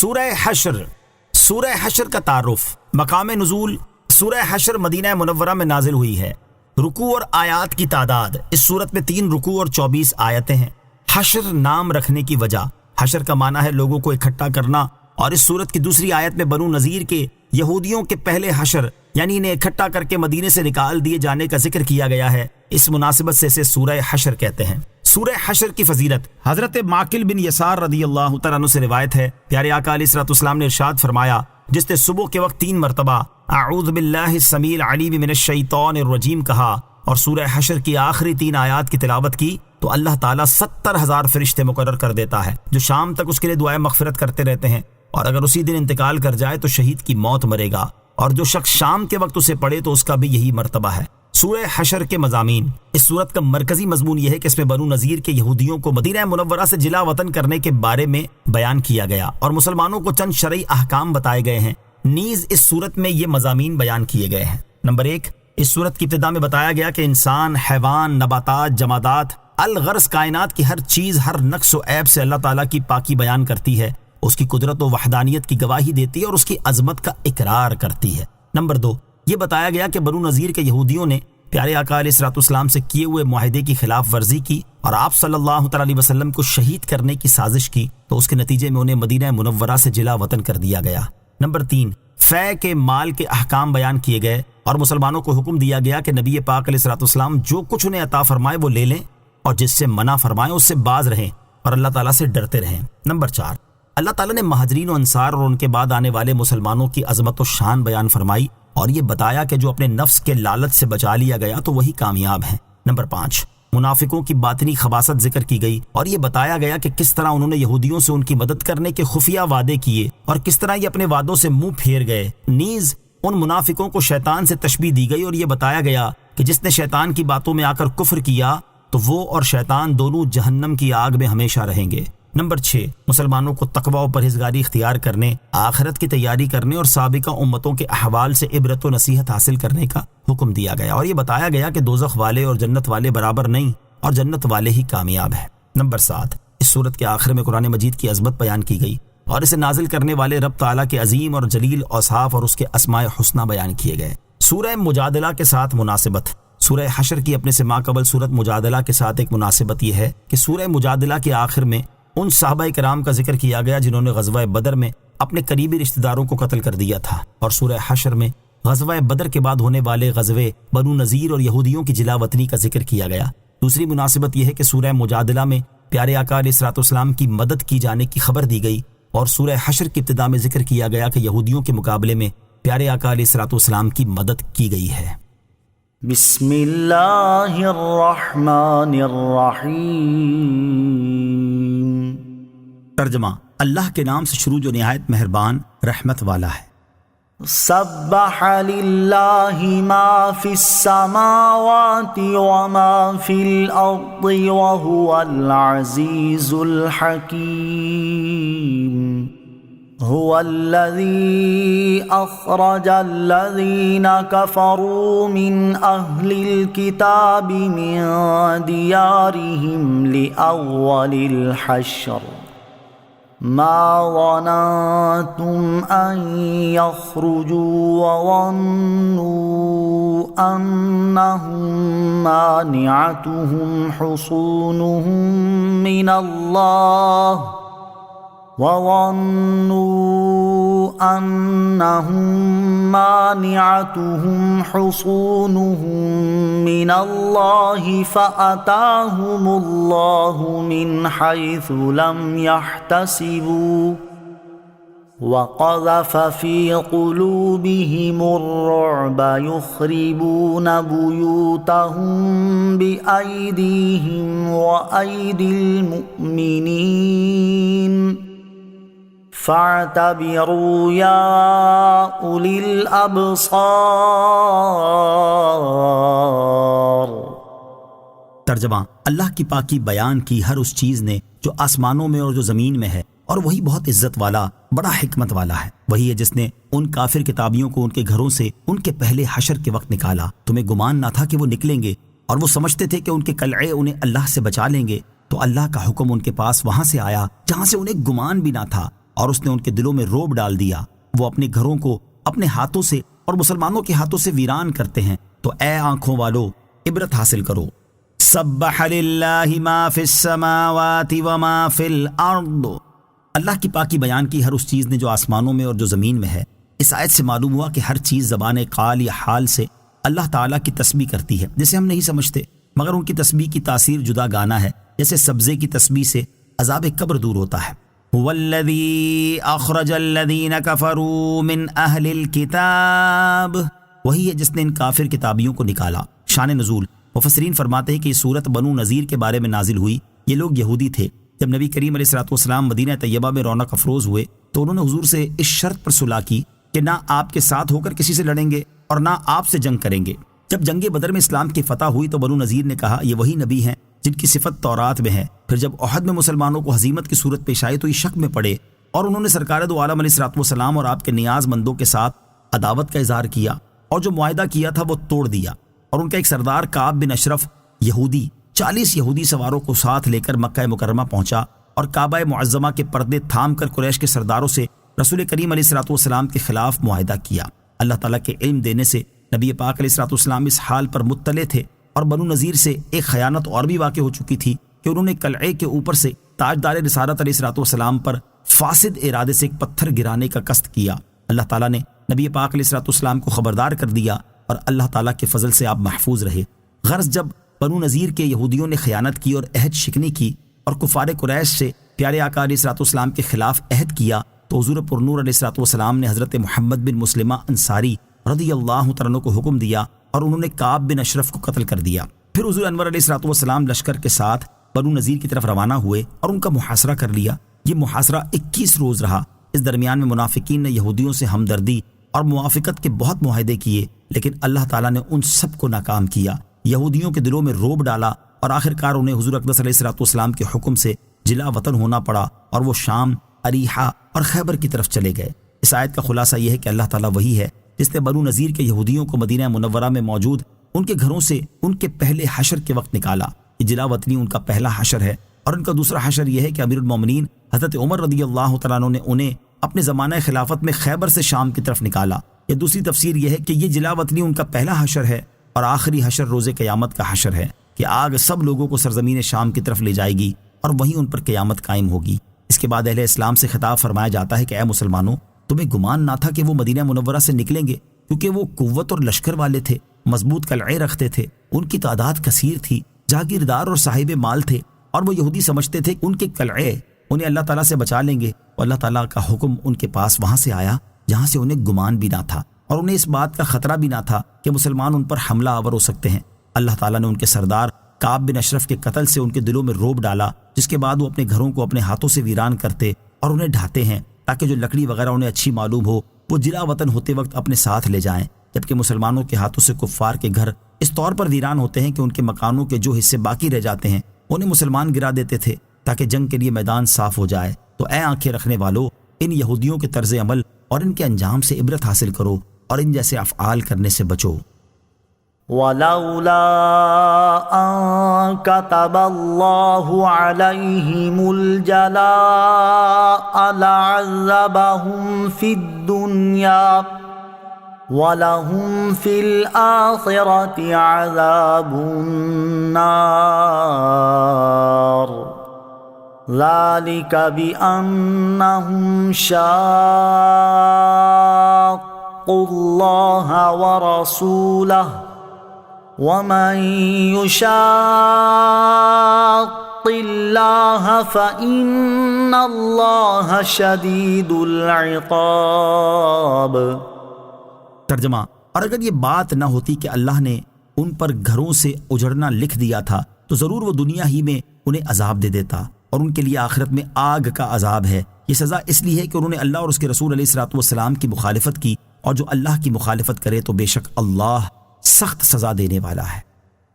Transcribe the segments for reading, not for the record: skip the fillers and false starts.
سورہ حشر. سورہ حشر کا تعارف. مقام نزول. سورہ حشر مدینہ منورہ میں نازل ہوئی ہے. رکوع اور آیات کی تعداد. اس صورت میں 3 رکوع اور 24 آیتیں ہیں. حشر نام رکھنے کی وجہ. حشر کا معنی ہے لوگوں کو اکٹھا کرنا، اور اس صورت کی دوسری آیت میں بنو نذیر کے یہودیوں کے پہلے حشر یعنی انہیں اکٹھا کر کے مدینے سے نکال دیے جانے کا ذکر کیا گیا ہے. اس مناسبت سے اسے سورہ حشر کہتے ہیں. سورہ حشر کی فضیلت. حضرت معقل بن یسار رضی اللہ تعالیٰ عنہ سے روایت ہے، پیارے آقا علیہ الصلوۃ والسلام نے ارشاد فرمایا، جس نے صبح کے وقت 3 مرتبہ اعوذ باللہ السمیع العلیم من الشیطان الرجیم کہا اور سورہ حشر کی آخری 3 آیات کی تلاوت کی تو اللہ تعالیٰ 70,000 فرشتے مقرر کر دیتا ہے جو شام تک اس کے لیے دعائیں مغفرت کرتے رہتے ہیں، اور اگر اسی دن انتقال کر جائے تو شہید کی موت مرے گا، اور جو شخص شام کے وقت اسے پڑھے تو اس کا بھی یہی مرتبہ ہے. سورہ حشر کے مضامین. اس سورت کا مرکزی مضمون یہ ہے کہ اس میں بنو نذیر کے یہودیوں کو مدینہ منورہ سے جلا وطن کرنے کے بارے میں بیان کیا گیا اور مسلمانوں کو چند شرعی احکام بتائے گئے ہیں. نیز اس سورت میں یہ مضامین بیان کیے گئے ہیں. نمبر 1، اس سورت کی ابتدا میں بتایا گیا کہ انسان، حیوان، نباتات، جمادات، الغرض کائنات کی ہر چیز ہر نقص و عیب سے اللہ تعالیٰ کی پاکی بیان کرتی ہے، اس کی قدرت و وحدانیت کی گواہی دیتی ہے اور اس کی عظمت کا اقرار کرتی ہے. نمبر 2، یہ بتایا گیا کہ بنو نذیر کے یہودیوں نے پیارے آقا علیہ الصلوۃ والسلام سے کیے ہوئے معاہدے کی خلاف ورزی کی اور آپ صلی اللہ تعالیٰ علیہ وسلم کو شہید کرنے کی سازش کی، تو اس کے نتیجے میں انہیں مدینہ منورہ سے جلا وطن کر دیا گیا. نمبر 3، فے کے مال کے احکام بیان کیے گئے اور مسلمانوں کو حکم دیا گیا کہ نبی پاک علیہ الصلوۃ والسلام جو کچھ انہیں عطا فرمائے وہ لے لیں اور جس سے منع فرمائے اس سے باز رہیں اور اللہ تعالیٰ سے ڈرتے رہیں. نمبر 4، اللہ تعالیٰ نے مہاجرین و انصار اور ان کے بعد آنے والے مسلمانوں کی عظمت و شان بیان فرمائی اور یہ بتایا کہ جو اپنے نفس کے لالچ سے بچا لیا گیا تو وہی کامیاب ہیں. نمبر 5، منافقوں کی باطنی خباثت ذکر کی گئی اور یہ بتایا گیا کہ کس طرح انہوں نے یہودیوں سے ان کی مدد کرنے کے خفیہ وعدے کیے اور کس طرح یہ اپنے وعدوں سے منہ پھیر گئے. نیز ان منافقوں کو شیطان سے تشبیہ دی گئی اور یہ بتایا گیا کہ جس نے شیطان کی باتوں میں آ کر کفر کیا تو وہ اور شیطان دونوں جہنم کی آگ میں ہمیشہ رہیں گے. نمبر 6، مسلمانوں کو تقوی و پرہیزگاری اختیار کرنے، آخرت کی تیاری کرنے اور سابقہ امتوں کے احوال سے عبرت و نصیحت حاصل کرنے کا حکم دیا گیا اور یہ بتایا گیا کہ دوزخ والے اور جنت والے برابر نہیں اور جنت والے ہی کامیاب ہیں. نمبر 7، اس سورت کے آخر میں قرآن مجید کی عظمت بیان کی گئی اور اسے نازل کرنے والے رب تعالیٰ کے عظیم اور جلیل اوصاف اور اس کے اسماء حسنہ بیان کیے گئے. سورہ مجادلہ کے ساتھ مناسبت. سورہ حشر کی اپنے سے ماقبل سورت مجادلہ کے ساتھ ایک مناسبت یہ ہے کہ سورہ مجادلہ کے آخر میں ان صحابہ کرام کا ذکر کیا گیا جنہوں نے غزوہ بدر میں اپنے قریبی رشتہ داروں کو قتل کر دیا تھا، اور سورہ حشر میں غزوہ بدر کے بعد ہونے والے غزوے بنو نذیر اور یہودیوں کی جلا وطنی کا ذکر کیا گیا. دوسری مناسبت یہ ہے کہ سورہ مجادلہ میں پیارے آقا علیہ الصلوۃ والسلام کی مدد کی جانے کی خبر دی گئی اور سورہ حشر کی ابتدا میں ذکر کیا گیا کہ یہودیوں کے مقابلے میں پیارے آقا علیہ الصلوۃ والسلام کی مدد کی گئی ہے. بسم اللہ الرحمن الرحیم. ترجمہ. اللہ کے نام سے شروع جو نہایت مہربان رحمت والا ہے. سبح للہ ما فی السماوات وما فی الارض وهو العزیز الحکیم. هو الذي أخرج الذين كفروا من أهل الكتاب من ديارهم لأول الحشر ما ظننتم أن يخرجوا وظنوا أنهم مانعتهم حصونهم من الله وَظَنُّوا أَنَّهُمْ مَانِعَتُهُمْ حُصُونُهُمْ مِنَ اللَّهِ فَأَتَاهُمُ اللَّهُ مِنْ حَيْثُ لَمْ يَحْتَسِبُوا وَقَذَفَ فِي قُلُوبِهِمُ الرُّعْبَ يُخْرِبُونَ بُيُوتَهُمْ بِأَيْدِيهِمْ وَأَيْدِي الْمُؤْمِنِينَ فَاعْتَبِرُوا يَا أُولِي الْأَبْصَارِ. ترجمہ. اللہ کی پاکی بیان کی ہر اس چیز نے جو آسمانوں میں اور جو زمین میں ہے، اور وہی بہت عزت والا بڑا حکمت والا ہے. وہی ہے جس نے ان کافر کتابیوں کو ان کے گھروں سے ان کے پہلے حشر کے وقت نکالا. تمہیں گمان نہ تھا کہ وہ نکلیں گے اور وہ سمجھتے تھے کہ ان کے قلعے انہیں اللہ سے بچا لیں گے، تو اللہ کا حکم ان کے پاس وہاں سے آیا جہاں سے انہیں گمان بھی نہ تھا، اور اس نے ان کے دلوں میں رعب ڈال دیا، وہ اپنے گھروں کو اپنے ہاتھوں سے اور مسلمانوں کے ہاتھوں سے ویران کرتے ہیں۔ تو اے آنکھوں والو، عبرت حاصل کرو۔ سبح للہ ما فی السماوات وما فی الارض، اللہ کی پاکی بیان کی ہر اس چیز نے جو آسمانوں میں اور جو زمین میں ہے۔ اس آیت سے معلوم ہوا کہ ہر چیز زبان قال یا حال سے اللہ تعالیٰ کی تسبیح کرتی ہے، جسے ہم نہیں سمجھتے، مگر ان کی تسبیح کی تاثیر جدا گانا ہے، جیسے سبزے کی تسبیح سے عذاب قبر دور ہوتا ہے۔ هو الذی اخرج الذین کفروا من اہل الکتاب، وہی ہے جس نے ان کافر کتابیوں کو نکالا۔ شان نزول، مفسرین فرماتے ہیں کہ یہ صورت بنو نذیر کے بارے میں نازل ہوئی۔ یہ لوگ یہودی تھے۔ جب نبی کریم علیہ الصلوۃ والسلام مدینہ طیبہ میں رونق افروز ہوئے تو انہوں نے حضور سے اس شرط پر صلح کی کہ نہ آپ کے ساتھ ہو کر کسی سے لڑیں گے اور نہ آپ سے جنگ کریں گے۔ جب جنگ بدر میں اسلام کی فتح ہوئی تو بنو نذیر نے کہا یہ وہی نبی ہیں جن کی صفت تورات میں ہے۔ پھر جب احد میں مسلمانوں کو ہزیمت کی صورت پیش آئی تو یہ شک میں پڑے اور انہوں نے سرکار دو عالم علیہ الصلوۃ والسلام اور آپ کے نیاز مندوں کے ساتھ عداوت کا اظہار کیا اور جو معاہدہ کیا تھا وہ توڑ دیا۔ اور ان کا ایک سردار کعب بن اشرف یہودی 40 یہودی سواروں کو ساتھ لے کر مکہ مکرمہ پہنچا اور کعبہ معظمہ کے پردے تھام کر قریش کے سرداروں سے رسول کریم علیہ الصلوۃ والسلام کے خلاف معاہدہ کیا۔ اللہ تعالیٰ کے علم دینے سے نبی پاک علیہ الصلوۃ والسلام اس حال پر مطلع تھے، اور بنو نذیر سے ایک خیانت اور بھی واقع ہو چکی تھی کہ انہوں نے قلعے کے اوپر سے تاجدار رسالت علیہ الصلوۃ والسلام پر فاسد ارادے سے ایک پتھر گرانے کا قصد کیا۔ اللہ تعالیٰ نے نبی پاک علیہ الصلوۃ والسلام کو خبردار کر دیا اور اللہ تعالیٰ کے فضل سے آپ محفوظ رہے۔ غرض جب بنو نذیر کے یہودیوں نے خیانت کی اور عہد شکنی کی اور کفار قریش سے پیارے آقا علیہ الصلوۃ والسلام کے خلاف عہد کیا تو حضور پرنور علیہ الصلوۃ والسلام نے حضرت محمد بن مسلمہ انصاری رضی اللہ تعالیٰ عنہ کو حکم دیا اور انہوں نے کعب بن اشرف کو قتل کر دیا۔ پھر حضور انور علیہ الصلوۃ والسلام لشکر کے ساتھ بنو نذیر کی طرف روانہ ہوئے اور ان کا محاصرہ کر لیا۔ یہ محاصرہ 21 روز رہا۔ اس درمیان میں منافقین نے یہودیوں سے ہمدردی اور موافقت کے بہت معاہدے کیے، لیکن اللہ تعالیٰ نے ان سب کو ناکام کیا، یہودیوں کے دلوں میں رعب ڈالا اور آخرکار انہیں حضور اقدس علیہ الصلوۃ والسلام کے حکم سے جلا وطن ہونا پڑا اور وہ شام، اریحہ اور خیبر کی طرف چلے گئے۔ اس آیت کا خلاصہ یہ ہے کہ اللہ تعالیٰ وہی ہے جس نے بنو نذیر کے یہودیوں کو مدینہ منورہ میں موجود ان کے گھروں سے ان کے پہلے حشر کے وقت نکالا۔ یہ جلا وطنی ان کا پہلا حشر ہے، اور ان کا دوسرا حشر یہ ہے کہ امیر المومنین حضرت عمر رضی اللہ تعالیٰ عنہ نے انہیں اپنے زمانہ خلافت میں خیبر سے شام کی طرف نکالا۔ یہ دوسری تفسیر یہ ہے کہ یہ جلا وطنی ان کا پہلا حشر ہے اور آخری حشر روز قیامت کا حشر ہے کہ آگ سب لوگوں کو سرزمین شام کی طرف لے جائے گی اور وہیں ان پر قیامت قائم ہوگی۔ اس کے بعد اہل اسلام سے خطاب فرمایا جاتا ہے کہ اے مسلمانوں، تمہیں گمان نہ تھا کہ وہ مدینہ منورہ سے نکلیں گے، کیونکہ وہ قوت اور لشکر والے تھے، مضبوط قلعے رکھتے تھے، ان کی تعداد کثیر تھی، جاگیردار اور صاحب مال تھے، اور وہ یہودی سمجھتے تھے کہ ان کے قلعے انہیں اللہ تعالیٰ سے بچا لیں گے، اور اللہ تعالیٰ کا حکم ان کے پاس وہاں سے آیا جہاں سے انہیں گمان بھی نہ تھا، اور انہیں اس بات کا خطرہ بھی نہ تھا کہ مسلمان ان پر حملہ آور ہو سکتے ہیں۔ اللہ تعالیٰ نے ان کے سردار کعب بن اشرف کے قتل سے ان کے دلوں میں رعب ڈالا، جس کے بعد وہ اپنے گھروں کو اپنے ہاتھوں سے ویران کرتے اور انہیں ڈھاتے ہیں تاکہ جو لکڑی وغیرہ انہیں اچھی معلوم ہو وہ جلا وطن ہوتے وقت اپنے ساتھ لے جائیں، جبکہ مسلمانوں کے ہاتھوں سے کفار کے گھر اس طور پر ویران ہوتے ہیں کہ ان کے مکانوں کے جو حصے باقی رہ جاتے ہیں انہیں مسلمان گرا دیتے تھے تاکہ جنگ کے لیے میدان صاف ہو جائے۔ تو اے آنکھیں رکھنے والو، ان یہودیوں کے طرز عمل اور ان کے انجام سے عبرت حاصل کرو اور ان جیسے افعال کرنے سے بچو۔ وَلَوْلَا أَن كَتَبَ اللَّهُ عَلَيْهِمُ الْجَلَاءَ لَعَذَّبَهُمْ فِي الدُّنْيَا وَلَهُمْ فِي الْآخِرَةِ عَذَابُ النَّارِ ذَلِكَ بِأَنَّهُمْ شَاقُّوا اللَّهَ وَرَسُولَهُ وَمَن يُشَاقِّ اللَّهَ فَإِنَّ اللَّهَ شَدِيدُ الْعِقَابِ۔ ترجمہ، اور اگر یہ بات نہ ہوتی کہ اللہ نے ان پر گھروں سے اجڑنا لکھ دیا تھا تو ضرور وہ دنیا ہی میں انہیں عذاب دے دیتا، اور ان کے لیے آخرت میں آگ کا عذاب ہے۔ یہ سزا اس لیے ہے کہ انہوں نے اللہ اور اس کے رسول علیہ الصلوۃ والسلام کی مخالفت کی، اور جو اللہ کی مخالفت کرے تو بے شک اللہ سخت سزا دینے والا ہے۔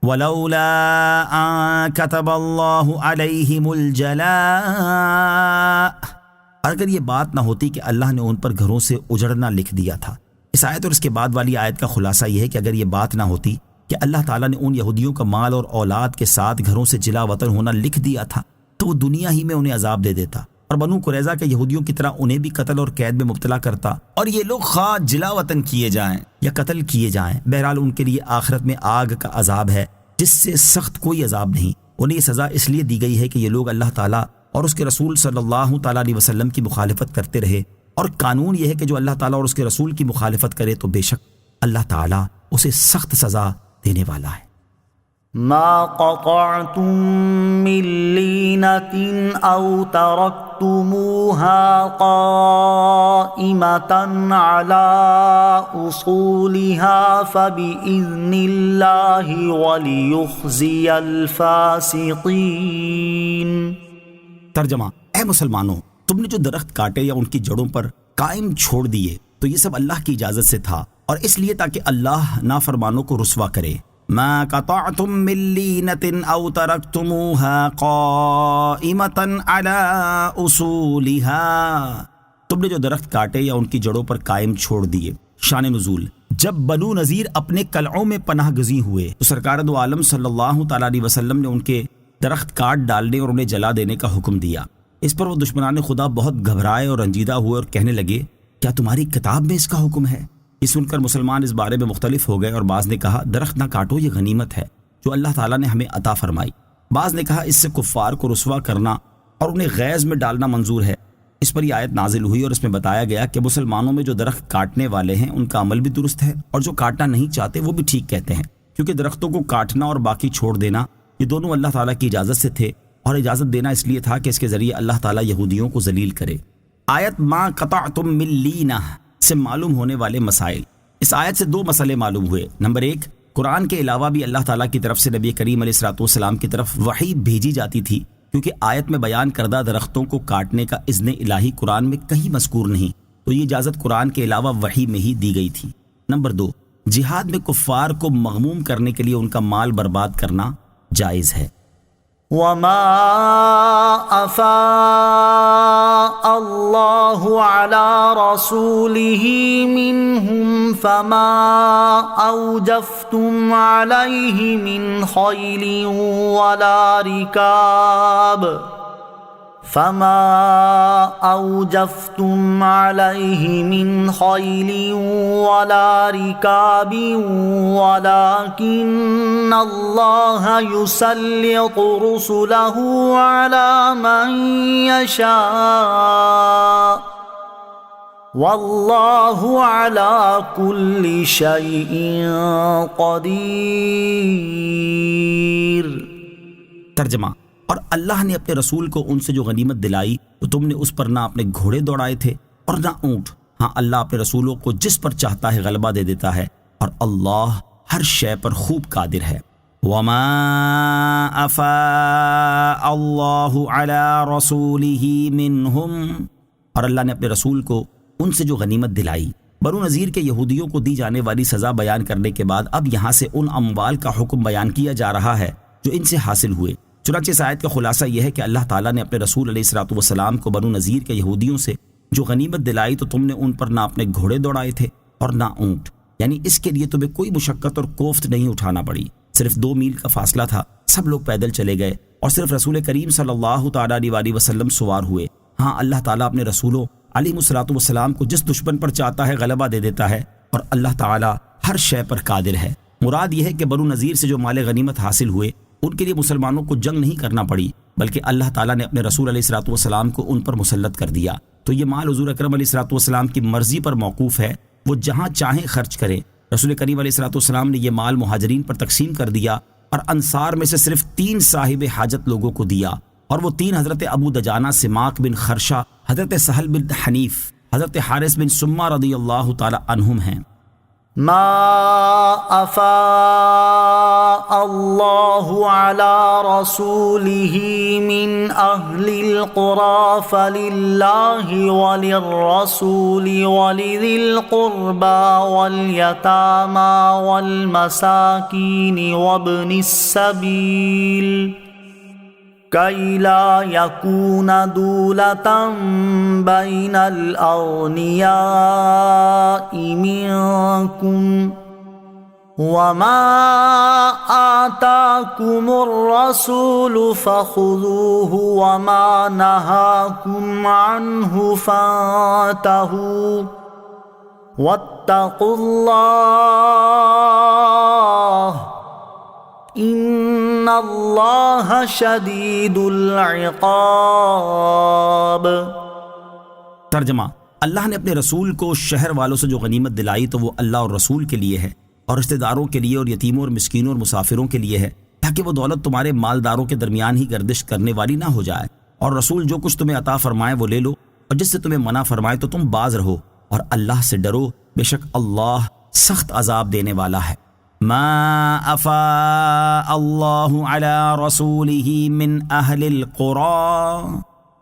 وَلَوْلَا أَن كَتَبَ اللَّهُ عَلَيْهِمُ الْجَلَاءَ، اور اگر یہ بات نہ ہوتی کہ اللہ نے ان پر گھروں سے اجڑنا لکھ دیا تھا۔ اس آیت اور اس کے بعد والی آیت کا خلاصہ یہ ہے کہ اگر یہ بات نہ ہوتی کہ اللہ تعالیٰ نے ان یہودیوں کا مال اور اولاد کے ساتھ گھروں سے جلا وطن ہونا لکھ دیا تھا تو وہ دنیا ہی میں انہیں عذاب دے دیتا، اور بنو قریظہ کے یہودیوں کی طرح انہیں بھی قتل اور قید میں مبتلا کرتا، اور یہ لوگ خواہ جلا وطن کیے جائیں یا قتل کیے جائیں، بہرحال ان کے لیے آخرت میں آگ کا عذاب ہے جس سے سخت کوئی عذاب نہیں۔ انہیں یہ سزا اس لیے دی گئی ہے کہ یہ لوگ اللہ تعالیٰ اور اس کے رسول صلی اللہ تعالیٰ علیہ وسلم کی مخالفت کرتے رہے، اور قانون یہ ہے کہ جو اللہ تعالیٰ اور اس کے رسول کی مخالفت کرے تو بے شک اللہ تعالیٰ اسے سخت سزا دینے والا ہے۔ ما قطعتم من لينة أو تركتموها قائمة على أصولها فبإذن الله وليخزي الفاسقين۔ ترجمہ: اے مسلمانوں، تم نے جو درخت کاٹے یا ان کی جڑوں پر قائم چھوڑ دیے تو یہ سب اللہ کی اجازت سے تھا، اور اس لیے تاکہ اللہ نافرمانوں کو رسوا کرے۔ ما قطعتم من لینة او ترکتموها قائمة على اصولها، تم نے جو درخت کاٹے یا ان کی جڑوں پر قائم چھوڑ دیے۔ شان نزول: جب بنو نذیر اپنے قلعوں میں پناہ گزین ہوئے تو سرکار دو عالم صلی اللہ تعالیٰ علیہ وسلم نے ان کے درخت کاٹ ڈالنے اور انہیں جلا دینے کا حکم دیا۔ اس پر وہ دشمنان خدا بہت گھبرائے اور رنجیدہ ہوئے اور کہنے لگے، کیا تمہاری کتاب میں اس کا حکم ہے؟ یہ سن کر مسلمان اس بارے میں مختلف ہو گئے، اور بعض نے کہا درخت نہ کاٹو، یہ غنیمت ہے جو اللہ تعالیٰ نے ہمیں عطا فرمائی۔ بعض نے کہا اس سے کفار کو رسوا کرنا اور انہیں غیظ میں ڈالنا منظور ہے۔ اس پر یہ آیت نازل ہوئی اور اس میں بتایا گیا کہ مسلمانوں میں جو درخت کاٹنے والے ہیں ان کا عمل بھی درست ہے، اور جو کاٹنا نہیں چاہتے وہ بھی ٹھیک کہتے ہیں، کیونکہ درختوں کو کاٹنا اور باقی چھوڑ دینا یہ دونوں اللہ تعالیٰ کی اجازت سے تھے، اور اجازت دینا اس لیے تھا کہ اس کے ذریعے اللہ تعالیٰ یہودیوں کو ذلیل کرے۔ آیت ما قطعتم من لینہ سے معلوم ہونے والے مسائل۔ اس آیت سے دو مسئلے معلوم ہوئے۔ نمبر ایک، قرآن کے علاوہ بھی اللہ تعالیٰ کی طرف سے نبی کریم علیہ الصلوۃ والسلام کی طرف وحی بھیجی جاتی تھی، کیونکہ آیت میں بیان کردہ درختوں کو کاٹنے کا اذن الہی قرآن میں کہیں مذکور نہیں، تو یہ اجازت قرآن کے علاوہ وحی میں ہی دی گئی تھی۔ نمبر دو، جہاد میں کفار کو مغموم کرنے کے لیے ان کا مال برباد کرنا جائز ہے۔ وما أفاء الله على رسوله منهم فما أوجفتم عليه من خيل ولا ركاب ولكن الله يسلط رسله على من يشاء والله على كل شيء قدير۔ ترجمہ: اور اللہ نے اپنے رسول کو ان سے جو غنیمت دلائی تو تم نے اس پر نہ اپنے گھوڑے دوڑائے تھے اور نہ اونٹ۔ ہاں، اللہ اپنے رسولوں کو جس پر چاہتا ہے غلبہ دے دیتا ہے، اور اللہ ہر شے پر خوب قادر ہے۔ وما افاء اللہ علی رسولہ منہم، اور اللہ نے اپنے رسول کو ان سے جو غنیمت دلائی۔ بنو نذیر کے یہودیوں کو دی جانے والی سزا بیان کرنے کے بعد اب یہاں سے ان اموال کا حکم بیان کیا جا رہا ہے جو ان سے حاصل ہوئے۔ چنانچہ اس آیت کا خلاصہ یہ ہے کہ اللہ تعالیٰ نے اپنے رسول علیہ الصلوۃ والسلام کو بنو نذیر کے یہودیوں سے جو غنیمت دلائی تو تم نے ان پر نہ اپنے گھوڑے دوڑائے تھے اور نہ اونٹ، یعنی اس کے لیے تمہیں کوئی مشقت اور کوفت نہیں اٹھانا پڑی۔ صرف 2 میل کا فاصلہ تھا، سب لوگ پیدل چلے گئے اور صرف رسول کریم صلی اللہ تعالیٰ علیہ وسلم سوار ہوئے۔ ہاں، اللہ تعالیٰ اپنے رسولوں علیہ الصلوۃ والسلام کو جس دشمن پر چاہتا ہے غلبہ دے دیتا ہے، اور اللہ تعالیٰ ہر شے پر قادر ہے۔ مراد یہ ہے کہ بنو نذیر سے جو مال غنیمت حاصل ہوئے ان کے لیے مسلمانوں کو جنگ نہیں کرنا پڑی، بلکہ اللہ تعالیٰ نے اپنے رسول علیہ الصلوۃ والسلام کو ان پر مسلط کر دیا۔ تو یہ مال حضور اکرم علیہ الصلوۃ والسلام کی مرضی پر موقوف ہے، وہ جہاں چاہیں خرچ کریں۔ رسول کریم علیہ الصلوۃ والسلام نے یہ مال مہاجرین پر تقسیم کر دیا، اور انصار میں سے صرف 3 صاحب حاجت لوگوں کو دیا، اور وہ 3 حضرت ابو دجانہ سماک بن خرشہ، حضرت سہل بن حنیف، حضرت حارث بن سمہ رضی اللہ تعالی عنہم ہیں۔ ما افاء اللہ علی رسولہ من اہل القری فللہ وللرسول ولذی القربى والیتامی والمساکین وابن السبیل كَيْ لَا يَكُونَ دُولَةً بَيْنَ الْأَغْنِيَاءِ مِنْكُمْ وما آتاكم الرسول فخذوه وما نهاكم عنه فانتهوا واتقوا الله ان اللہ شدید العقاب۔ ترجمہ: اللہ نے اپنے رسول کو شہر والوں سے جو غنیمت دلائی تو وہ اللہ اور رسول کے لیے ہے، اور رشتہ داروں کے لیے اور یتیموں اور مسکینوں اور مسافروں کے لیے ہے، تاکہ وہ دولت تمہارے مالداروں کے درمیان ہی گردش کرنے والی نہ ہو جائے، اور رسول جو کچھ تمہیں عطا فرمائے وہ لے لو، اور جس سے تمہیں منع فرمائے تو تم باز رہو، اور اللہ سے ڈرو، بے شک اللہ سخت عذاب دینے والا ہے۔ ما افاء اللہ علی رسولہ من اہل القری،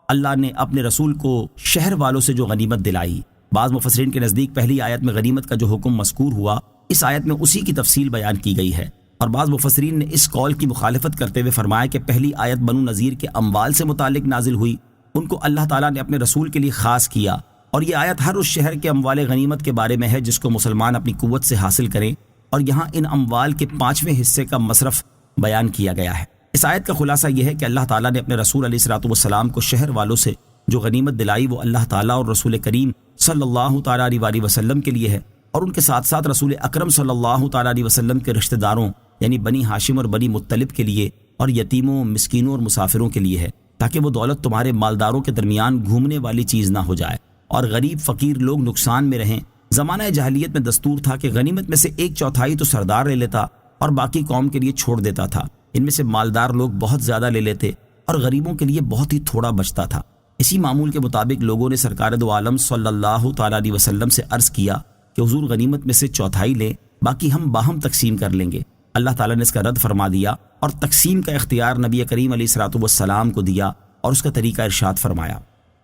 اللہ نے اپنے رسول کو شہر والوں سے جو غنیمت دلائی۔ بعض مفسرین کے نزدیک پہلی آیت میں غنیمت کا جو حکم مذکور ہوا، اس آیت میں اسی کی تفصیل بیان کی گئی ہے، اور بعض مفسرین نے اس قول کی مخالفت کرتے ہوئے فرمایا کہ پہلی آیت بنو نذیر کے اموال سے متعلق نازل ہوئی، ان کو اللہ تعالیٰ نے اپنے رسول کے لیے خاص کیا، اور یہ آیت ہر اس شہر کے اموال غنیمت کے بارے میں ہے جس کو مسلمان اپنی قوت سے حاصل کریں، اور یہاں ان اموال کے 5ویں حصے کا مصرف بیان کیا گیا ہے۔ اس آیت کا خلاصہ یہ ہے کہ اللہ تعالیٰ نے اپنے رسول علیہ الصلوۃ والسلام کو شہر والوں سے جو غنیمت دلائی وہ اللہ تعالیٰ اور رسول کریم صلی اللہ تعالیٰ علیہ وسلم کے لیے ہے، اور ان کے ساتھ ساتھ رسول اکرم صلی اللہ تعالیٰ علیہ وسلم کے رشتہ داروں یعنی بنی ہاشم اور بنی مطلب کے لیے، اور یتیموں، مسکینوں اور مسافروں کے لیے ہے، تاکہ وہ دولت تمہارے مالداروں کے درمیان گھومنے والی چیز نہ ہو جائے، اور غریب فقیر لوگ نقصان میں رہیں۔ زمانہ جاہلیت میں دستور تھا کہ غنیمت میں سے 1/4 تو سردار لے لیتا اور باقی قوم کے لیے چھوڑ دیتا تھا۔ ان میں سے مالدار لوگ بہت زیادہ لے لیتے اور غریبوں کے لیے بہت ہی تھوڑا بچتا تھا۔ اسی معمول کے مطابق لوگوں نے سرکار دو عالم صلی اللہ تعالیٰ علیہ وسلم سے عرض کیا کہ حضور غنیمت میں سے 1/4 لیں، باقی ہم باہم تقسیم کر لیں گے۔ اللہ تعالیٰ نے اس کا رد فرما دیا اور تقسیم کا اختیار نبی کریم علیہ الصلوۃ والسلام کو دیا، اور اس کا طریقہ ارشاد فرمایا: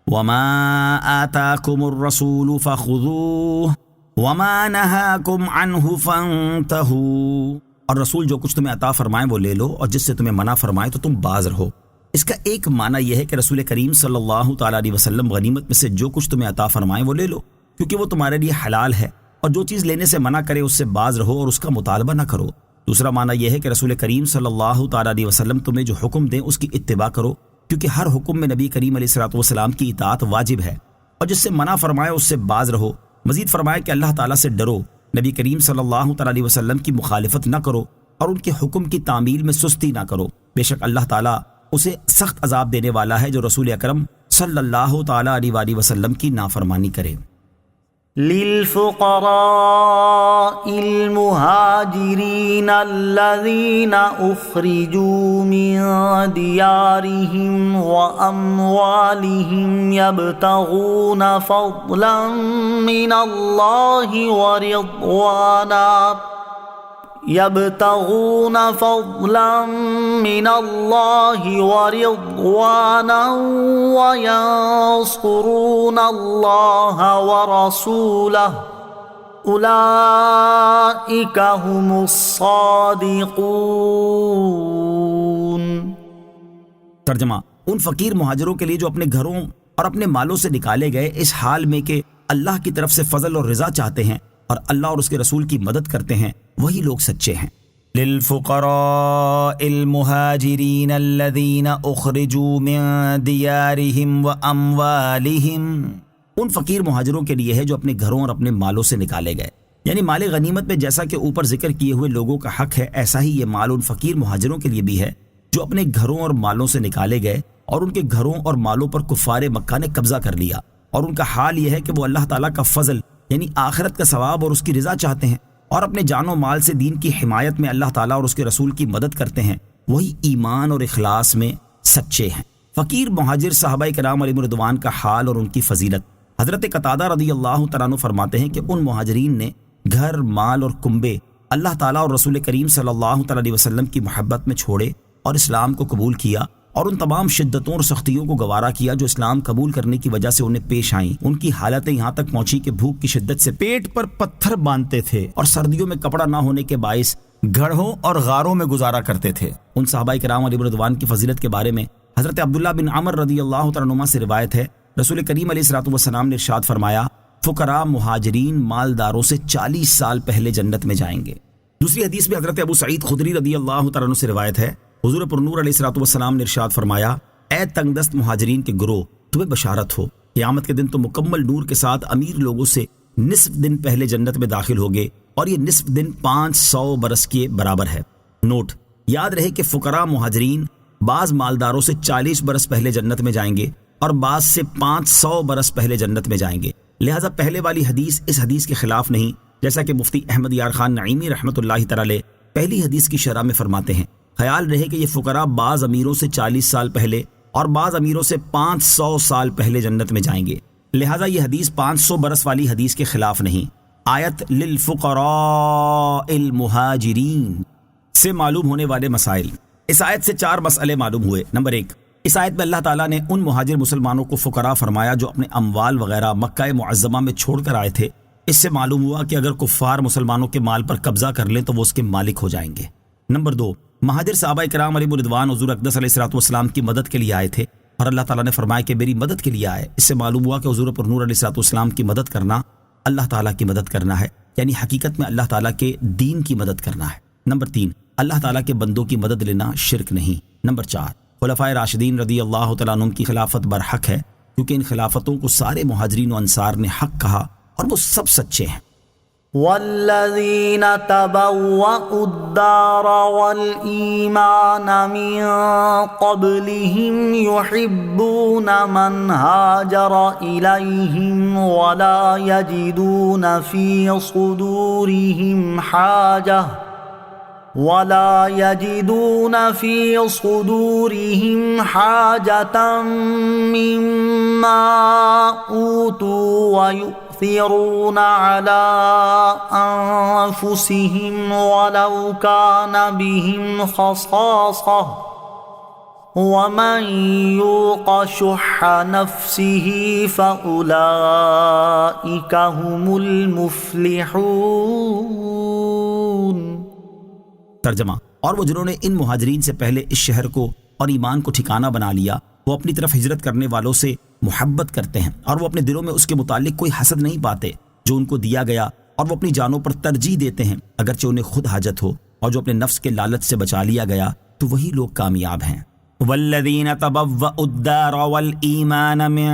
وما آتاکم الرسول فخذوه وما نہاکم عنہ فانتہوا، اور رسول جو کچھ تمہیں عطا فرمائے وہ لے لو، اور جس سے تمہیں منع فرمائے تو تم باز رہو۔ اس کا ایک معنی یہ ہے کہ رسول کریم صلی اللہ تعالیٰ علیہ وسلم غنیمت میں سے جو کچھ تمہیں عطا فرمائے وہ لے لو، کیونکہ وہ تمہارے لیے حلال ہے، اور جو چیز لینے سے منع کرے اس سے باز رہو اور اس کا مطالبہ نہ کرو۔ دوسرا معنی یہ ہے کہ رسول کریم صلی اللہ تعالیٰ علیہ وسلم تمہیں جو حکم دیں اس کی اتباع کرو، کیونکہ ہر حکم میں نبی کریم علیہ الصلوۃ والسلام کی اطاعت واجب ہے، اور جس سے منع فرمائے اس سے باز رہو۔ مزید فرمایا کہ اللہ تعالیٰ سے ڈرو، نبی کریم صلی اللہ تعالیٰ علیہ وسلم کی مخالفت نہ کرو، اور ان کے حکم کی تعمیل میں سستی نہ کرو، بے شک اللہ تعالیٰ اسے سخت عذاب دینے والا ہے جو رسول اکرم صلی اللہ تعالیٰ علیہ وسلم کی نافرمانی کرے۔ للفقراء المهاجرين الذين أخرجوا من ديارهم وأموالهم يبتغون فضلا من الله ورضوانا وينصرون الله ورسوله أولئك هم الصادقون۔ ترجمہ: ان فقیر مہاجروں کے لیے جو اپنے گھروں اور اپنے مالوں سے نکالے گئے اس حال میں کہ اللہ کی طرف سے فضل اور رضا چاہتے ہیں اور اللہ اور اس کے رسول کی مدد کرتے ہیں، وہی لوگ سچے ہیں۔ للفقراء المهاجرين الذين اخرجوا من ديارهم واموالهم، ان فقیر مہاجروں کے لیے ہے جو اپنے گھروں اور اپنے مالوں سے نکالے گئے، یعنی مال غنیمت میں جیسا کہ اوپر ذکر کیے ہوئے لوگوں کا حق ہے، ایسا ہی یہ مال ان فقیر مہاجروں کے لیے بھی ہے جو اپنے گھروں اور مالوں سے نکالے گئے اور ان کے گھروں اور مالوں پر کفار مکہ نے قبضہ کر لیا، اور ان کا حال یہ ہے کہ وہ اللہ تعالیٰ کا فضل یعنی آخرت کا ثواب اور اس کی رضا چاہتے ہیں، اور اپنے جان و مال سے دین کی حمایت میں اللہ تعالیٰ اور اس کے رسول کی مدد کرتے ہیں، وہی ایمان اور اخلاص میں سچے ہیں۔ فقیر مہاجر صحابہ کرام علیہم رضوان کا حال اور ان کی فضیلت۔ حضرت قتادہ رضی اللہ تعالیٰ عنہ فرماتے ہیں کہ ان مہاجرین نے گھر، مال اور کنبے اللہ تعالیٰ اور رسول کریم صلی اللہ تعالیٰ علیہ وسلم کی محبت میں چھوڑے اور اسلام کو قبول کیا، اور ان تمام شدتوں اور سختیوں کو گوارا کیا جو اسلام قبول کرنے کی وجہ سے انہیں پیش آئیں۔ ان کی حالتیں یہاں تک پہنچی کہ بھوک کی شدت سے پیٹ پر پتھر باندھتے تھے اور سردیوں میں کپڑا نہ ہونے کے باعث گڑھوں اور غاروں میں گزارا کرتے تھے۔ ان صحابہ کرام علیہ رضوان کی فضیلت کے بارے میں حضرت عبداللہ بن عمر رضی اللہ تعالیٰ عنہما سے روایت ہے، رسول کریم علیہ الصلوۃ والسلام نے ارشاد فرمایا، فقراء مہاجرین مالداروں سے 40 سال پہلے جنت میں جائیں گے۔ دوسری حدیث میں حضرت ابو سعید خدری رضی اللہ تعالیٰ عنہ سے روایت ہے، حضور پرنور علیہ الصلوۃ والسلام نے ارشاد فرمایا، اے تنگ دست مہاجرین کے گروہ، تمہیں بشارت ہو، قیامت کے دن تم مکمل نور کے ساتھ امیر لوگوں سے نصف دن پہلے جنت میں داخل ہوگے، اور یہ نصف دن 500 برس کے برابر ہے۔ نوٹ، یاد رہے کہ فقراء مہاجرین بعض مالداروں سے 40 برس پہلے جنت میں جائیں گے اور بعض سے 500 برس پہلے جنت میں جائیں گے، لہٰذا پہلے والی حدیث اس حدیث کے خلاف نہیں، جیسا کہ مفتی احمد یار خان نعیمی رحمۃ اللہ تعالی پہلی حدیث کی شرح میں فرماتے ہیں۔ خیال رہے کہ یہ فقراء بعض امیروں سے 40 سال پہلے اور بعض امیروں سے 500 سال پہلے جنت میں جائیں گے، لہٰذا یہ حدیث 500 برس والی حدیث کے خلاف نہیں۔ آیت للفقراء المہاجرین سے معلوم ہونے والے مسائل۔ اس آیت سے 4 مسئلے معلوم ہوئے۔ نمبر 1، اس آیت میں اللہ تعالیٰ نے ان مہاجر مسلمانوں کو فقراء فرمایا جو اپنے اموال وغیرہ مکہ معظمہ میں چھوڑ کر آئے تھے۔ اس سے معلوم ہوا کہ اگر کفار مسلمانوں کے مال پر قبضہ کر لیں تو وہ اس کے مالک ہو جائیں گے۔ نمبر 2، مہاجر صحابہ کرام علیہم رضوان حضور اقدس علیہ الصلوۃ والسلام کی مدد کے لیے آئے تھے، اور اللہ تعالیٰ نے فرمایا کہ میری مدد کے لیے آئے۔ اس سے معلوم ہوا کہ حضور پر نور علیہ الصلوۃ والسلام کی مدد کرنا اللہ تعالیٰ کی مدد کرنا ہے، یعنی حقیقت میں اللہ تعالیٰ کے دین کی مدد کرنا ہے۔ نمبر 3، اللہ تعالیٰ کے بندوں کی مدد لینا شرک نہیں۔ نمبر 4، خلفائے راشدین رضی اللہ تعالیٰ عنہم کی خلافت برحق ہے، کیونکہ ان خلافتوں کو سارے مہاجرین و انصار نے حق کہا اور وہ سب سچے ہیں۔ والذین تبوأوا الدار والایمان من قبلهم يحبون من هاجر الیہم ولا یجدون فی صدورهم حاجة مما اوتوا ويؤثرون على أنفسهم ولو كان بهم خصاصة ومن يوق شح نفسه فأولئك هم المفلحون۔ ترجمہ، اور وہ جنہوں نے ان مہاجرین سے پہلے اس شہر کو اور ایمان کو ٹھکانہ بنا لیا، وہ اپنی طرف ہجرت کرنے والوں سے محبت کرتے ہیں، اور وہ اپنے دلوں میں اس کے متعلق کوئی حسد نہیں پاتے جو ان کو دیا گیا، اور وہ اپنی جانوں پر ترجیح دیتے ہیں اگرچہ انہیں خود حاجت ہو، اور جو اپنے نفس کے لالچ سے بچا لیا گیا تو وہی لوگ کامیاب ہیں۔ والذین تبوأوا الدار والایمان من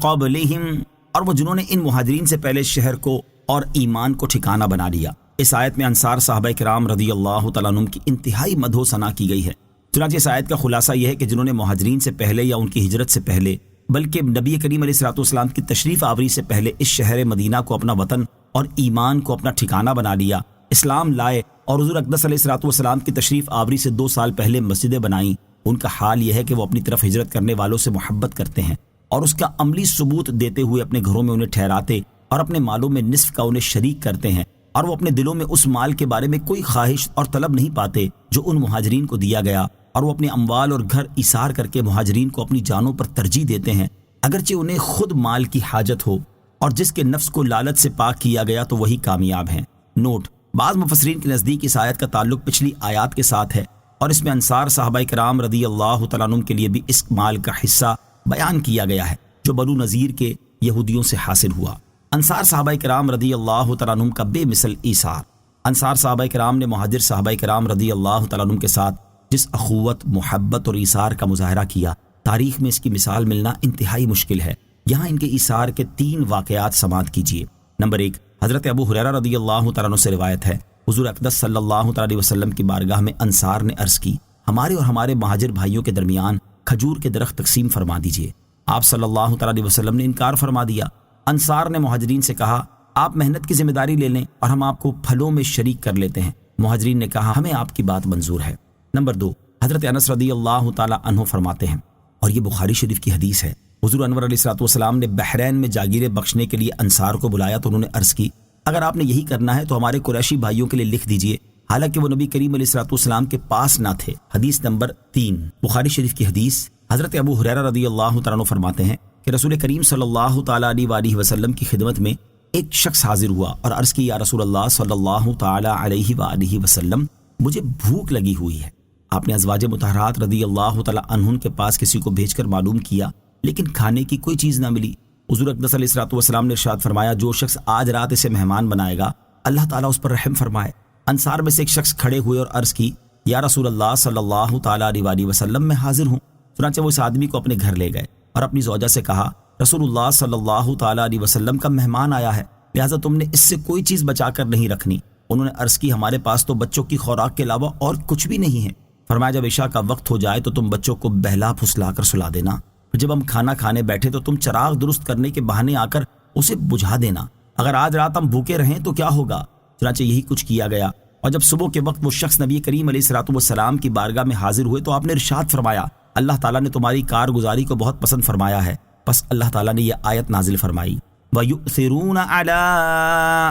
قبلہم، اور وہ جنہوں نے ان مہاجرین سے پہلے شہر کو اور ایمان کو ٹھکانہ بنا لیا۔ اس آیت میں انصار صحابہ کرام رضی اللہ تعالیٰ عنہم کی انتہائی مدح و ثنا کی گئی ہے۔ چنانچہ اس آیت کا خلاصہ یہ ہے کہ جنہوں نے مہاجرین سے پہلے یا ان کی ہجرت سے پہلے بلکہ نبی کریم علیہ الصلوۃ والسلام کی تشریف آوری سے پہلے اس شہر مدینہ کو اپنا وطن اور ایمان کو اپنا ٹھکانہ بنا لیا، اسلام لائے اور حضور اقدس علیہ الصلوۃ والسلام کی تشریف آوری سے 2 سال پہلے مسجدیں بنائیں، ان کا حال یہ ہے کہ وہ اپنی طرف ہجرت کرنے والوں سے محبت کرتے ہیں اور اس کا عملی ثبوت دیتے ہوئے اپنے گھروں میں انہیں ٹھہراتے اور اپنے مالوں میں نصف کا انہیں شریک کرتے ہیں، اور وہ اپنے دلوں میں اس مال کے بارے میں کوئی خواہش اور طلب نہیں پاتے جو ان مہاجرین کو دیا گیا، اور وہ اپنے اموال اور گھر ایثار کر کے مہاجرین کو اپنی جانوں پر ترجیح دیتے ہیں اگرچہ انہیں خود مال کی حاجت ہو، اور جس کے نفس کو لالچ سے پاک کیا گیا تو وہی کامیاب ہیں۔ نوٹ، بعض مفسرین کے نزدیک اس آیت کا تعلق پچھلی آیات کے ساتھ ہے، اور اس میں انصار صحابہ کرام رضی اللہ تعالیٰ عنہم کے لیے بھی اس مال کا حصہ بیان کیا گیا ہے جو بنو نذیر کے یہودیوں سے حاصل ہوا۔ انصار صحابہ کرام رضی اللہ تعالیٰ عنہم کا بے مثل ایثار۔ انصار صحابہ کرام نے مہاجر صحابہ کرام رضی اللہ تعالیٰ عنہم کے ساتھ جس اخوت، محبت اور ایثار کا مظاہرہ کیا، تاریخ میں اس کی مثال ملنا انتہائی مشکل ہے۔ یہاں ان کے ایثار کے 3 واقعات سماعت کیجیے۔ نمبر 1، حضرت ابو ہریرہ رضی اللہ تعالیٰ عنہ سے روایت ہے، حضور اقدس صلی اللہ تعالیٰ علیہ وسلم کی بارگاہ میں انصار نے عرض کی، ہمارے اور ہمارے مہاجر بھائیوں کے درمیان کھجور کے درخت تقسیم فرما دیجیے۔ آپ صلی اللہ تعالیٰ علیہ وسلم نے انکار فرما دیا۔ انصار نے مہاجرین سے کہا، آپ محنت کی ذمہ داری لے لیں اور ہم آپ کو پھلوں میں شریک کر لیتے ہیں۔ مہاجرین نے کہا، ہمیں آپ کی بات منظور ہے۔ نمبر 2، حضرت انس رضی اللہ تعالیٰ عنہ فرماتے ہیں، اور یہ بخاری شریف کی حدیث ہے، حضور انور علیہ الصلوۃ والسلام نے بحرین میں جاگیریں بخشنے کے لیے انصار کو بلایا تو انہوں نے عرض کی، اگر آپ نے یہی کرنا ہے تو ہمارے قریشی بھائیوں کے لیے لکھ دیجئے، حالانکہ وہ نبی کریم علیہ الصلوۃ والسلام کے پاس نہ تھے۔ حدیث نمبر 3، بخاری شریف کی حدیث۔ حضرت ابو ہریرہ رضی اللہ تعالیٰ عنہ فرماتے ہیں کہ رسول کریم صلی اللہ تعالیٰ علیہ وآلہ وسلم کی خدمت میں ایک شخص حاضر ہوا اور عرض کی، یا رسول اللہ صلی اللہ تعالیٰ علیہ وآلہ وسلم، مجھے بھوک لگی ہوئی ہے۔ آپ نے ازواج مطہرات رضی اللہ تعالیٰ عنہن کے پاس کسی کو بھیج کر معلوم کیا، لیکن کھانے کی کوئی چیز نہ ملی۔ حضور اقدس علیہ الصلوۃ والسلام نے ارشاد فرمایا، جو شخص آج رات اسے مہمان بنائے گا اللہ تعالیٰ اس پر رحم فرمائے۔ انصار میں سے ایک شخص کھڑے ہوئے اور عرض کی یا رسول اللہ صلی اللہ تعالیٰ علیہ وسلم میں حاضر ہوں۔ چنانچہ وہ اس آدمی کو اپنے گھر لے گئے اور اپنی زوجہ سے کہا رسول اللہ صلی اللہ تعالیٰ علیہ وسلم کا مہمان آیا ہے، لہٰذا تم نے اس سے کوئی چیز بچا کر نہیں رکھنی۔ انہوں نے عرض کی ہمارے پاس تو بچوں کی خوراک کے علاوہ اور کچھ بھی نہیں ہے۔ فرمایا جب عشاء کا وقت ہو جائے تو تم بچوں کو بہلا پھسلا کر سلا دینا، جب ہم کھانا کھانے بیٹھے تو تم چراغ درست کرنے کے بہانے آ کر اسے بجھا دینا، اگر آج رات ہم بھوکے رہیں تو کیا ہوگا؟ چنانچہ یہی کچھ کیا گیا، اور جب صبح کے وقت وہ شخص نبی کریم علیہ الصلوۃ والسلام کی بارگاہ میں حاضر ہوئے تو آپ نے ارشاد فرمایا اللہ تعالیٰ نے تمہاری کارگزاری کو بہت پسند فرمایا ہے۔ پس اللہ تعالیٰ نے یہ آیت نازل فرمائی وَيُؤْثِرُونَ عَلَىٰ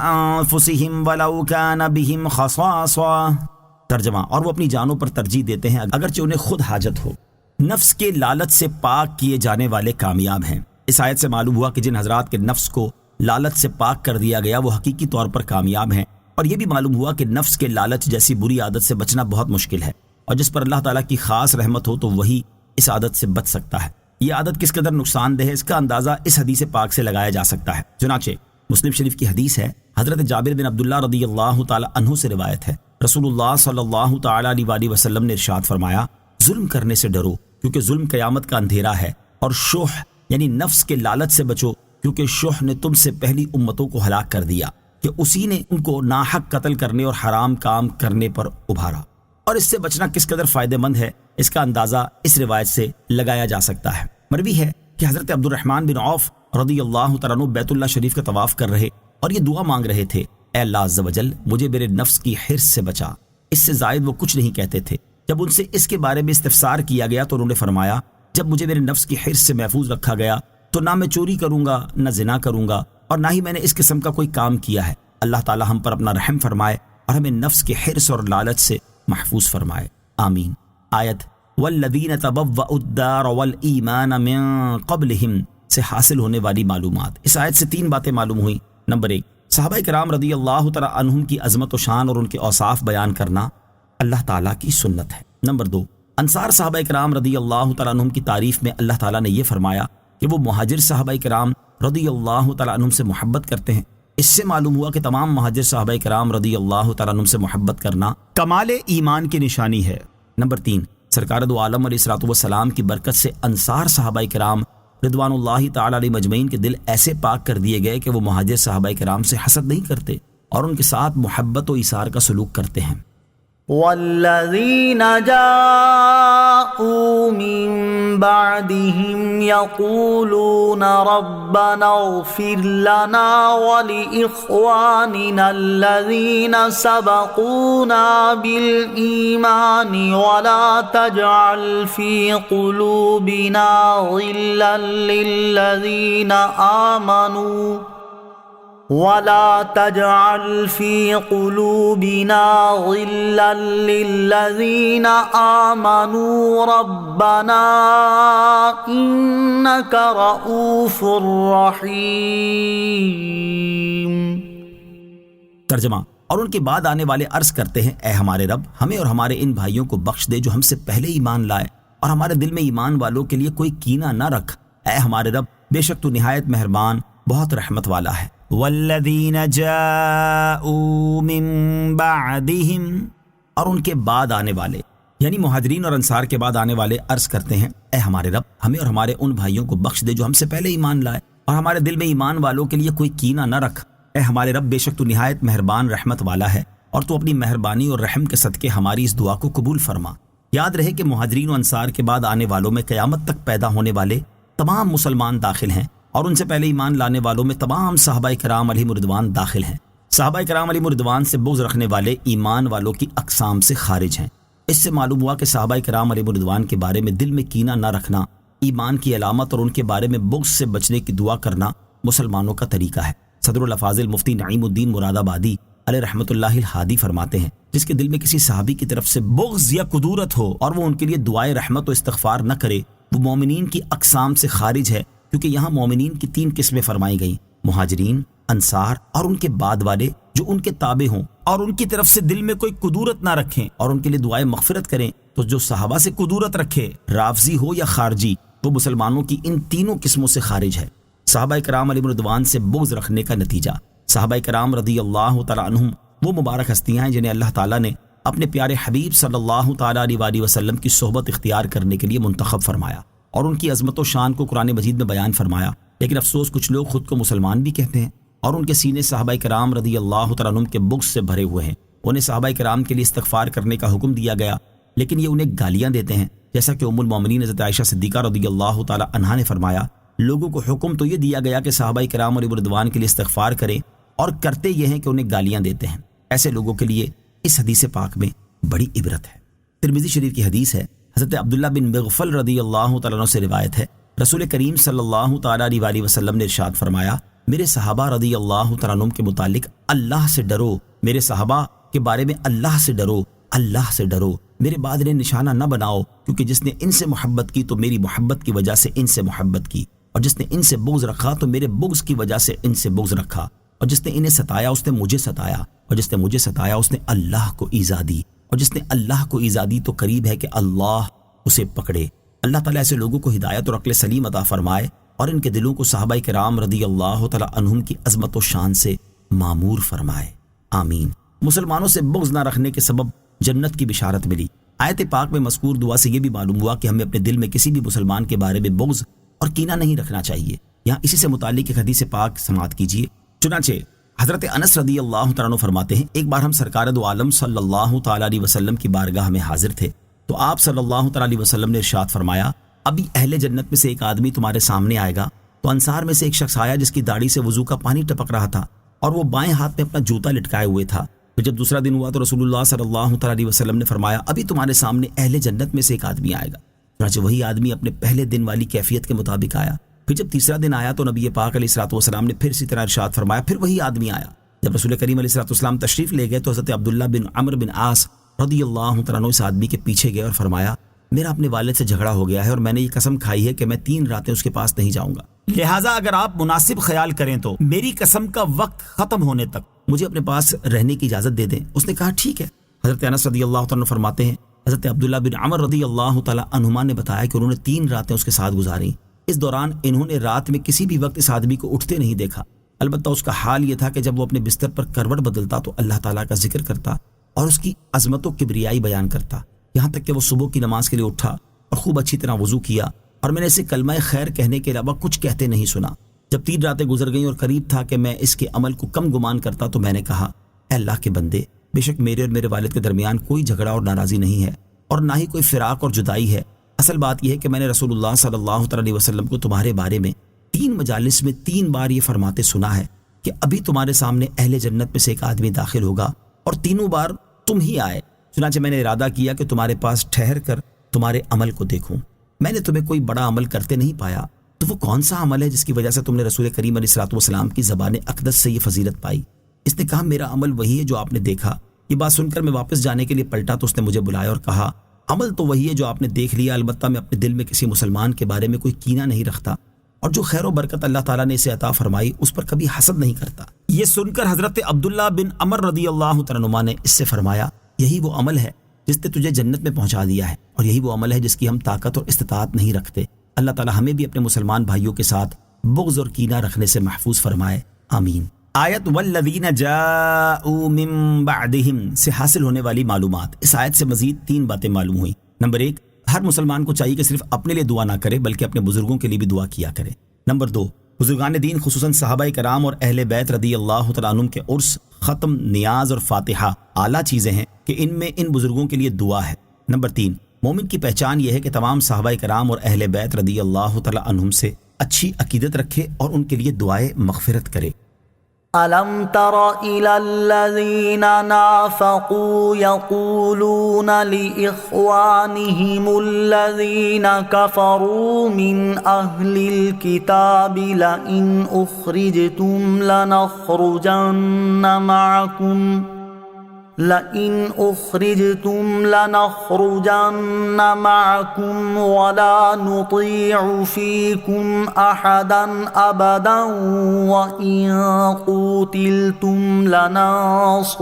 أَنفُسِهِمْ وَلَوْ كَانَ بِهِمْ خَصَاصَةٌ۔ ترجمہ، اور وہ اپنی جانوں پر ترجیح دیتے ہیں اگرچہ انہیں خود حاجت ہو۔ نفس کے لالچ سے پاک کیے جانے والے کامیاب ہیں۔ اس آیت سے معلوم ہوا کہ جن حضرات کے نفس کو لالچ سے پاک کر دیا گیا وہ حقیقی طور پر کامیاب ہیں، اور یہ بھی معلوم ہوا کہ نفس کے لالچ جیسی بری عادت سے بچنا بہت مشکل ہے، اور جس پر اللہ تعالیٰ کی خاص رحمت ہو تو وہی اس عادت سے بچ سکتا ہے۔ یہ عادت کس قدر نقصان دہ ہے اس کا اندازہ اس حدیث پاک سے لگایا جا سکتا ہے۔ چنانچہ مسلم شریف کی حدیث ہے، حضرت جابر بن عبداللہ رضی اللہ تعالی عنہ سے روایت ہے، رسول اللہ صلی اللہ تعالی علیہ وسلم نے ارشاد فرمایا ظلم کرنے سے ڈرو کیونکہ ظلم قیامت کا اندھیرا ہے، اور شح یعنی نفس کے لالچ سے بچو کیونکہ شح نے تم سے پہلی امتوں کو ہلاک کر دیا کہ اسی نے ان کو ناحق قتل کرنے اور حرام کام کرنے پر ابھارا۔ اور اس سے بچنا کس قدر فائدہ مند ہے اس کا اندازہ اس روایت سے لگایا جا سکتا ہے۔ مروی ہے کہ حضرت عبد الرحمن بن عوف رضی اللہ تعالیٰ عنہ بیت اللہ شریف کا طواف کر رہے اور یہ دعا مانگ رہے تھے، اے اللہ عز و جل مجھے میرے نفس کی حرص سے بچا۔ اس سے زائد وہ کچھ نہیں کہتے تھے۔ جب ان سے اس کے بارے میں استفسار کیا گیا تو انہوں نے فرمایا جب مجھے میرے نفس کی حرص سے محفوظ رکھا گیا تو نہ میں چوری کروں گا، نہ زنا کروں گا، اور نہ ہی میں نے اس قسم کا کوئی کام کیا ہے۔ اللہ تعالیٰ ہم پر اپنا رحم فرمائے اور ہمیں نفس کے حرص اور لالچ سے محفوظ فرمائے، آمین۔ آیت والذین تبوأوا الدار والایمان من قبلہم سے حاصل ہونے والی معلومات۔ اس آیت سے 3 باتیں معلوم ہوئیں۔ نمبر 1، صحابہ کرام رضی اللہ تعالیٰ عنہم کی عظمت و شان اور ان کے اوصاف بیان کرنا اللہ تعالیٰ کی سنت ہے۔ نمبر 2، انصار صحابہ کرام رضی اللہ تعالیٰ عنہم کی تعریف میں اللہ تعالیٰ نے یہ فرمایا کہ وہ مہاجر صحابہ کرام رضی اللہ تعالیٰ عنہم سے محبت کرتے ہیں۔ اس سے معلوم ہوا کہ تمام مہاجر صحابہ کرام رضی اللہ تعالیٰ عنہم سے محبت کرنا کمال ایمان کی نشانی ہے۔ نمبر 3، سرکار دو عالم علیہ الصلوۃ والسلام کی برکت سے انصار صحابہ کرام رضوان اللہ تعالی علیہ مجمعین کے دل ایسے پاک کر دیے گئے کہ وہ مہاجر صحابہ کرام سے حسد نہیں کرتے اور ان کے ساتھ محبت و ایثار کا سلوک کرتے ہیں۔ والذین جاءوا من بعدهم يقولون ربنا اغفر لنا ولإخواننا الذين سبقونا بالإيمان ولا تجعل في قلوبنا غلا للذين آمنوا ولا تجعل في قلوبنا غلا للذين آمنوا ربنا إنك رؤوف رحيم۔ ترجمہ، اور ان کے بعد آنے والے عرض کرتے ہیں اے ہمارے رب ہمیں اور ہمارے ان بھائیوں کو بخش دے جو ہم سے پہلے ایمان لائے، اور ہمارے دل میں ایمان والوں کے لیے کوئی کینہ نہ رکھ، اے ہمارے رب بے شک تو نہایت مہربان بہت رحمت والا ہے۔ والذین جاءوا من بعدهم، اور ان کے بعد آنے والے یعنی مہاجرین اور انصار کے بعد آنے والے عرض کرتے ہیں اے ہمارے رب ہمیں اور ہمارے ان بھائیوں کو بخش دے جو ہم سے پہلے ایمان لائے، اور ہمارے دل میں ایمان والوں کے لیے کوئی کینہ نہ رکھ، اے ہمارے رب بے شک تو نہایت مہربان رحمت والا ہے، اور تو اپنی مہربانی اور رحم کے صدقے ہماری اس دعا کو قبول فرما۔ یاد رہے کہ مہاجرین و انصار کے بعد آنے والوں میں قیامت تک پیدا ہونے والے تمام مسلمان داخل ہیں، اور ان سے پہلے ایمان لانے والوں میں تمام صحابہ کرام علیہم رضوان داخل ہیں۔ صحابہ کرام علیہم رضوان سے بغض رکھنے والے ایمان والوں کی اقسام سے خارج ہیں۔ اس سے معلوم ہوا کہ صحابہ کرام علیہم رضوان کے بارے میں دل میں کینہ نہ رکھنا ایمان کی علامت اور ان کے بارے میں بغض سے بچنے کی دعا کرنا مسلمانوں کا طریقہ ہے۔ صدر الافاضل مفتی نعیم الدین مراد آبادی علیہ رحمۃ اللہ الہادی فرماتے ہیں جس کے دل میں کسی صحابی کی طرف سے بغض یا کدورت ہو اور وہ ان کے لیے دعائے رحمت و استغفار نہ کرے وہ مومنین کی اقسام سے خارج ہے، کیونکہ یہاں مومنین کی 3 قسمیں فرمائی گئیں، مہاجرین، انصار اور ان کے بعد والے جو ان کے تابع ہوں، اور ان کی طرف سے دل میں کوئی کدورت نہ رکھیں اور ان کے لیے دعائے مغفرت کریں۔ تو جو صحابہ سے کدورت رکھے، رافضی ہو یا خارجی، وہ مسلمانوں کی ان 3 قسموں سے خارج ہے۔ صحابہ کرام علیہ رضوان سے بغض رکھنے کا نتیجہ، صحابہ کرام رضی اللہ تعالی عنہم وہ مبارک ہستیاں ہیں جنہیں اللہ تعالیٰ نے اپنے پیارے حبیب صلی اللہ تعالیٰ علیہ وسلم کی صحبت اختیار کرنے کے لیے منتخب فرمایا اور ان کی عظمت و شان کو قرآن مجید میں بیان فرمایا۔ لیکن افسوس کچھ لوگ خود کو مسلمان بھی کہتے ہیں اور ان کے سینے صحابہ کرام رضی اللہ تعالیٰ عنہم کے بغض سے بھرے ہوئے ہیں۔ انہیں صحابہ کرام کے لیے استغفار کرنے کا حکم دیا گیا، لیکن یہ انہیں گالیاں دیتے ہیں، جیسا کہ ام المومنین حضرت عائشہ صدیقہ رضی اللہ تعالیٰ عنہا نے فرمایا، لوگوں کو حکم تو یہ دیا گیا کہ صحابہ کرام علیہ رضوان کے لیے استغفار کریں، اور کرتے یہ ہیں کہ انہیں گالیاں دیتے ہیں۔ ایسے لوگوں کے لیے اس حدیث پاک میں بڑی عبرت ہے۔ ترمذی شریف کی حدیث ہے، حضرت عبداللہ بن مغفل رضی اللہ تعالیٰ عنہ سے روایت ہے، رسول کریم صلی اللہ تعالیٰ علیہ وسلم نے ارشاد فرمایا، میرے صحابہ رضی اللہ تعالیٰ عنہم کے متعلق اللہ سے ڈرو، میرے صحابہ کے بارے میں اللہ سے ڈرو، اللہ سے ڈرو، میرے بعد انہیں نشانہ نہ بناؤ، کیونکہ جس نے ان سے محبت کی تو میری محبت کی وجہ سے ان سے محبت کی، اور جس نے ان سے بغض رکھا تو میرے بغض کی وجہ سے ان سے بغض رکھا، اور جس نے انہیں ستایا اس نے مجھے ستایا، اور جس نے مجھے ستایا اس نے اللہ کو ایذا دی، اور جس نے اللہ کو ایذا دی تو قریب ہے کہ اللہ اسے پکڑے۔ اللہ تعالیٰ ایسے لوگوں کو ہدایت اور عقل سلیم عطا فرمائے اور ان کے دلوں کو صحابہ کرام رضی اللہ تعالیٰ عنہم کی عظمت و شان سے معمور فرمائے، آمین۔ مسلمانوں سے بغض نہ رکھنے کے سبب جنت کی بشارت ملی۔ آیت پاک میں مذکور دعا سے یہ بھی معلوم ہوا کہ ہمیں اپنے دل میں کسی بھی مسلمان کے بارے میں بغض اور کینہ نہیں رکھنا چاہیے۔ یہاں اسی سے متعلق ایک حدیث پاک سماعت کیجیے۔ چنانچہ حضرت انس رضی اللہ تعالیٰ عنہ فرماتے ہیں، ایک بار ہم سرکار دو عالم صلی اللہ تعالیٰ علیہ وسلم کی بارگاہ میں حاضر تھے تو آپ صلی اللہ تعالیٰ علیہ وسلم نے ارشاد فرمایا، ابھی اہل جنت میں سے ایک آدمی تمہارے سامنے آئے گا۔ تو انصار میں سے ایک شخص آیا جس کی داڑھی سے وضو کا پانی ٹپک رہا تھا اور وہ بائیں ہاتھ میں اپنا جوتا لٹکائے ہوئے تھا۔ پھر جب دوسرا دن ہوا تو رسول اللہ صلی اللہ تعالیٰ علیہ وسلم نے فرمایا، ابھی تمہارے سامنے اہل جنت میں سے ایک آدمی آئے گا۔ چنانچہ وہی آدمی اپنے پہلے دن والی کیفیت کے مطابق آیا۔ پھر جب تیسرا دن آیا تو نبی پاک علیہ الصلوۃ والسلام نے پھر اسی طرح ارشاد فرمایا، پھر وہی آدمی آیا۔ جب رسول کریم علیہ الصلوۃ والسلام تشریف لے گئے تو حضرت عبداللہ بن عمرو بن عاص رضی اللہ تعالیٰ عنہ اس آدمی کے پیچھے گئے اور فرمایا، میرا اپنے والد سے جھگڑا ہو گیا ہے اور میں نے یہ قسم کھائی ہے کہ میں 3 راتیں اس کے پاس نہیں جاؤں گا، لہٰذا اگر آپ مناسب خیال کریں تو میری قسم کا وقت ختم ہونے تک مجھے اپنے پاس رہنے کی اجازت دے دیں۔ اس نے کہا ٹھیک ہے۔ حضرت انس رضی اللہ تعالیٰ عنہ فرماتے ہیں، حضرت عبداللہ بن عمر رضی اللہ تعالیٰ عنہما نے بتایا کہ انہوں نے 3 راتیں اس کے ساتھ گزاری۔ اس دوران انہوں نے رات میں کسی بھی وقت اس آدمی کو اٹھتے نہیں دیکھا، البتہ اس کا حال یہ تھا کہ جب وہ اپنے بستر پر کروٹ بدلتا تو اللہ تعالیٰ کا ذکر کرتا اور اس کی عظمت و کبریائی بیان کرتا، یہاں تک کہ وہ صبح کی نماز کے لیے اٹھا اور خوب اچھی طرح وضو کیا، اور میں نے اسے کلمہ خیر کہنے کے علاوہ کچھ کہتے نہیں سنا۔ جب 3 راتیں گزر گئیں اور قریب تھا کہ میں اس کے عمل کو کم گمان کرتا تو میں نے کہا، اے اللہ کے بندے، بے شک میرے اور میرے والد کے درمیان کوئی جھگڑا اور ناراضی نہیں ہے اور نہ ہی کوئی فراق اور جدائی ہے۔ اصل بات یہ ہے کہ میں نے رسول اللہ صلی اللہ علیہ وسلم کو تمہارے بارے میں 3 مجالس میں 3 بار یہ فرماتے سنا ہے کہ ابھی تمہارے سامنے اہل جنت میں سے ایک آدمی داخل ہوگا، اور تینوں بار تم ہی آئے۔ چنانچہ میں نے ارادہ کیا کہ تمہارے پاس ٹھہر کر تمہارے عمل کو دیکھوں۔ میں نے تمہیں کوئی بڑا عمل کرتے نہیں پایا، تو وہ کون سا عمل ہے جس کی وجہ سے تم نے رسول کریم علیہ الصلوۃ والسلام کی زبان اقدس سے یہ فضیلت پائی؟ اس نے کہا، میرا عمل وہی ہے جو آپ نے دیکھا۔ یہ بات سن کر میں واپس جانے کے لیے پلٹا تو اس نے مجھے بلایا اور کہا، عمل تو وہی ہے جو آپ نے دیکھ لیا، البتہ میں اپنے دل میں کسی مسلمان کے بارے میں کوئی کینہ نہیں رکھتا، اور جو خیر و برکت اللہ تعالیٰ نے اسے عطا فرمائی اس پر کبھی حسد نہیں کرتا۔ یہ سن کر حضرت عبداللہ بن عمر رضی اللہ تعالیٰ عنہما نے اس سے فرمایا، یہی وہ عمل ہے جس نے تجھے جنت میں پہنچا دیا ہے، اور یہی وہ عمل ہے جس کی ہم طاقت اور استطاعت نہیں رکھتے۔ اللہ تعالیٰ ہمیں بھی اپنے مسلمان بھائیوں کے ساتھ بغض اور کینہ رکھنے سے محفوظ فرمائے، آمین۔ آیت والذین جاءوا من بعدہم سے حاصل ہونے والی معلومات۔ اس آیت سے مزید 3 باتیں معلوم ہوئیں۔ نمبر 1، ہر مسلمان کو چاہیے کہ صرف اپنے لیے دعا نہ کرے بلکہ اپنے بزرگوں کے لیے بھی دعا کیا کرے۔ نمبر 2، بزرگان دین خصوصاً صحابہ کرام اور اہل بیت رضی اللہ تعالیٰ عنہم کے عرس، ختم، نیاز اور فاتحہ اعلیٰ چیزیں ہیں کہ ان میں ان بزرگوں کے لیے دعا ہے۔ نمبر 3، مومن کی پہچان یہ ہے کہ تمام صحابہ کرام اور اہل بیت رضی اللہ تعالیٰ عنہم سے اچھی عقیدت رکھے اور ان کے لیے دعائے مغفرت کرے۔ أَلَمْ تَرَ إِلَى الَّذِينَ نَافَقُوا يَقُولُونَ لِإِخْوَانِهِمُ الَّذِينَ كَفَرُوا مِنْ أَهْلِ الْكِتَابِ لَئِنْ أُخْرِجْتُمْ لَنَخْرُجَنَّ مَعَكُمْ وَلَا نُطِيعُ فِيكُمْ أَحَدًا أَبَدًا وَإِنْ قُوتِلْتُمْ لَنَنصُرَنَّكُمْ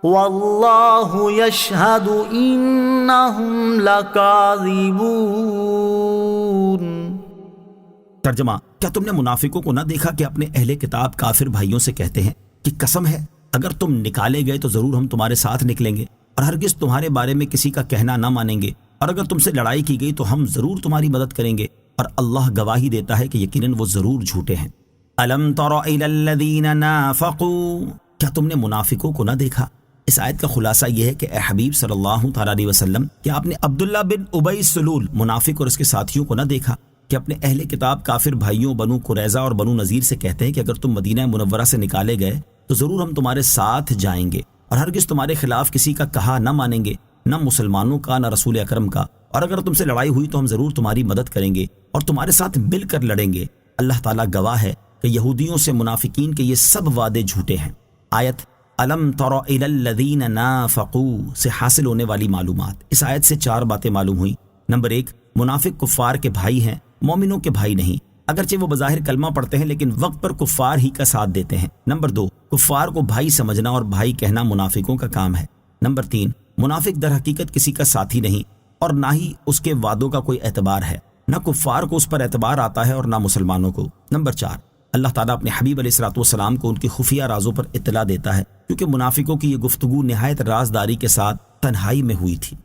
وَاللَّهُ يَشْهَدُ إِنَّهُمْ لَكَاذِبُونَ۔ ترجمہ، کیا تم نے منافقوں کو نہ دیکھا کہ اپنے اہل کتاب کافر بھائیوں سے کہتے ہیں کہ قسم ہے اگر تم نکالے گئے تو ضرور ہم تمہارے ساتھ نکلیں گے اور ہرگز تمہارے بارے میں کسی کا کہنا نہ مانیں گے، اور اگر تم سے لڑائی کی گئی تو ہم ضرور تمہاری مدد کریں گے، اور اللہ گواہی دیتا ہے کہ یقیناً وہ ضرور جھوٹے ہیں۔ الم تر الی الذین نافقوا، کیا تم نے منافقوں کو نہ دیکھا؟ اس آیت کا خلاصہ یہ ہے کہ اے حبیب صلی اللہ تعالیٰ علیہ وسلم، کیا آپ نے عبداللہ بن ابی سلول منافق اور اس کے ساتھیوں کو نہ دیکھا کہ اپنے اہل کتاب کافر بھائیوں بنو قریظہ اور بنو نذیر سے کہتے ہیں کہ اگر تم مدینہ منورہ سے نکالے گئے تو ضرور ہم تمہارے ساتھ جائیں گے، اور ہرگز تمہارے خلاف کسی کا کہا نہ مانیں گے، نہ مسلمانوں کا نہ رسول اکرم کا، اور اگر تم سے لڑائی ہوئی تو ہم ضرور تمہاری مدد کریں گے اور تمہارے ساتھ مل کر لڑیں گے۔ اللہ تعالیٰ گواہ ہے کہ یہودیوں سے منافقین کے یہ سب وعدے جھوٹے ہیں۔ آیت الم تر الی الذین نافقوا سے حاصل ہونے والی معلومات، اس آیت سے 4 باتیں معلوم ہوئیں۔ نمبر 1، منافق کفار کے بھائی ہیں، مومنوں کے بھائی نہیں، اگرچہ وہ بظاہر کلمہ پڑھتے ہیں لیکن وقت پر کفار ہی کا ساتھ دیتے ہیں۔ نمبر 2، کفار کو بھائی سمجھنا اور بھائی کہنا منافقوں کا کام ہے۔ نمبر 3، منافق در حقیقت کسی کا ساتھی نہیں اور نہ ہی اس کے وعدوں کا کوئی اعتبار ہے، نہ کفار کو اس پر اعتبار آتا ہے اور نہ مسلمانوں کو۔ نمبر 4، اللہ تعالیٰ اپنے حبیب علیہ الصلوۃ والسلام کو ان کی خفیہ رازوں پر اطلاع دیتا ہے، کیونکہ منافقوں کی یہ گفتگو نہایت رازداری کے ساتھ تنہائی میں ہوئی تھی۔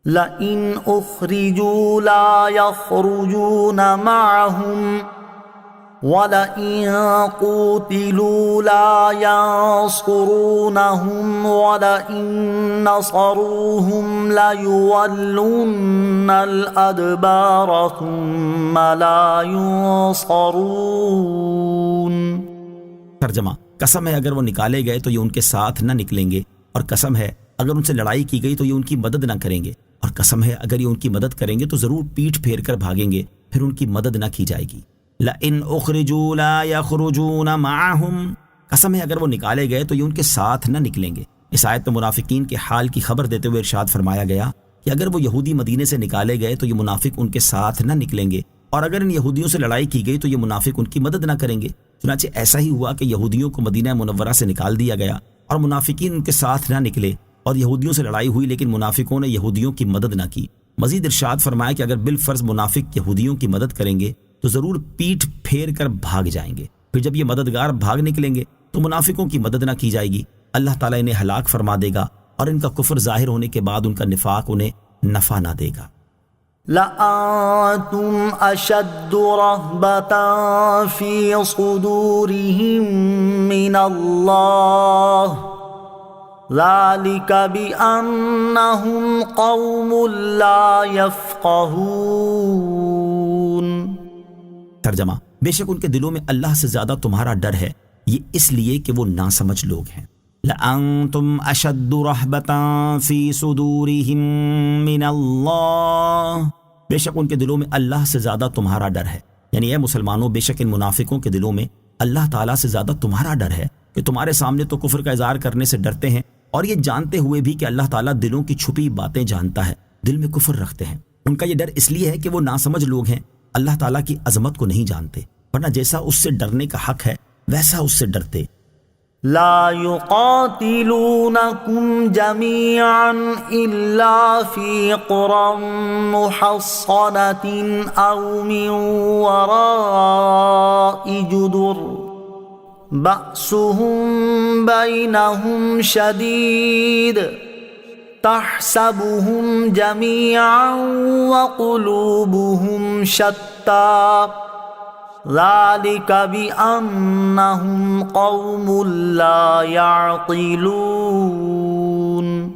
لئن اخرجوا لا يخرجون معهم ولئن قوتلوا لا ينصرونهم ولئن نصروهم ليولن الأدبار ثم لا ينصرون۔ ترجمہ، قسم ہے اگر وہ نکالے گئے تو یہ ان کے ساتھ نہ نکلیں گے، اور قسم ہے اگر ان سے لڑائی کی گئی تو یہ ان کی مدد نہ کریں گے، اور قسم ہے اگر یہ ان کی مدد کریں گے تو ضرور پیٹھ پھیر کر بھاگیں گے، پھر ان کی مدد نہ کی جائے گی۔ لئن اخرجوا لا يخرجون معهم، قسم ہے اگر وہ نکالے گئے تو یہ ان کے ساتھ نہ نکلیں گے۔ اس آیت میں منافقین کے حال کی خبر دیتے ہوئے ارشاد فرمایا گیا کہ اگر وہ یہودی مدینے سے نکالے گئے تو یہ منافق ان کے ساتھ نہ نکلیں گے، اور اگر ان یہودیوں سے لڑائی کی گئی تو یہ منافق ان کی مدد نہ کریں گے۔ چنانچہ ایسا ہی ہوا کہ یہودیوں کو مدینہ منورہ سے نکال دیا گیا اور منافقین ان کے ساتھ نہ نکلے، اور یہودیوں سے لڑائی ہوئی لیکن منافقوں نے یہودیوں کی مدد نہ کی۔ مزید ارشاد فرمایا کہ اگر بالفرض منافق یہودیوں کی مدد کریں گے تو ضرور پیٹھ پھیر کر بھاگ جائیں گے، پھر جب یہ مددگار بھاگ نکلیں گے تو منافقوں کی مدد نہ کی جائے گی، اللہ تعالیٰ انہیں ہلاک فرما دے گا، اور ان کا کفر ظاہر ہونے کے بعد ان کا نفاق انہیں نفع نہ دے گا۔ لأنتم أشد رهبة في صدورهم من الله ذلك بأنهم قوم لا يفقهون۔ ترجمہ، بے شک ان کے دلوں میں اللہ سے زیادہ تمہارا ڈر ہے، یہ اس لیے کہ وہ ناسمجھ لوگ ہیں۔ لأنتم اشد رہبۃ فی صدورہم من اللہ، بے شک ان کے دلوں میں اللہ سے زیادہ تمہارا ڈر ہے، یعنی اے مسلمانوں بے شک ان منافقوں کے دلوں میں اللہ تعالیٰ سے زیادہ تمہارا ڈر ہے کہ تمہارے سامنے تو کفر کا اظہار کرنے سے ڈرتے ہیں، اور یہ جانتے ہوئے بھی کہ اللہ تعالیٰ دلوں کی چھپی باتیں جانتا ہے، دل میں کفر رکھتے ہیں۔ ان کا یہ ڈر اس لیے ہے کہ وہ ناسمجھ لوگ ہیں، اللہ تعالیٰ کی عظمت کو نہیں جانتے، ورنہ جیسا اس سے ڈرنے کا حق ہے ویسا اس سے ڈرتے۔ لا يقاتلونكم جميعا إلا في قرى محصنة أو من وراء جدر بأسهم بينهم شديد تحسبهم جميعا وقلوبهم شتى ذلك بأنهم قوم لا يعقلون۔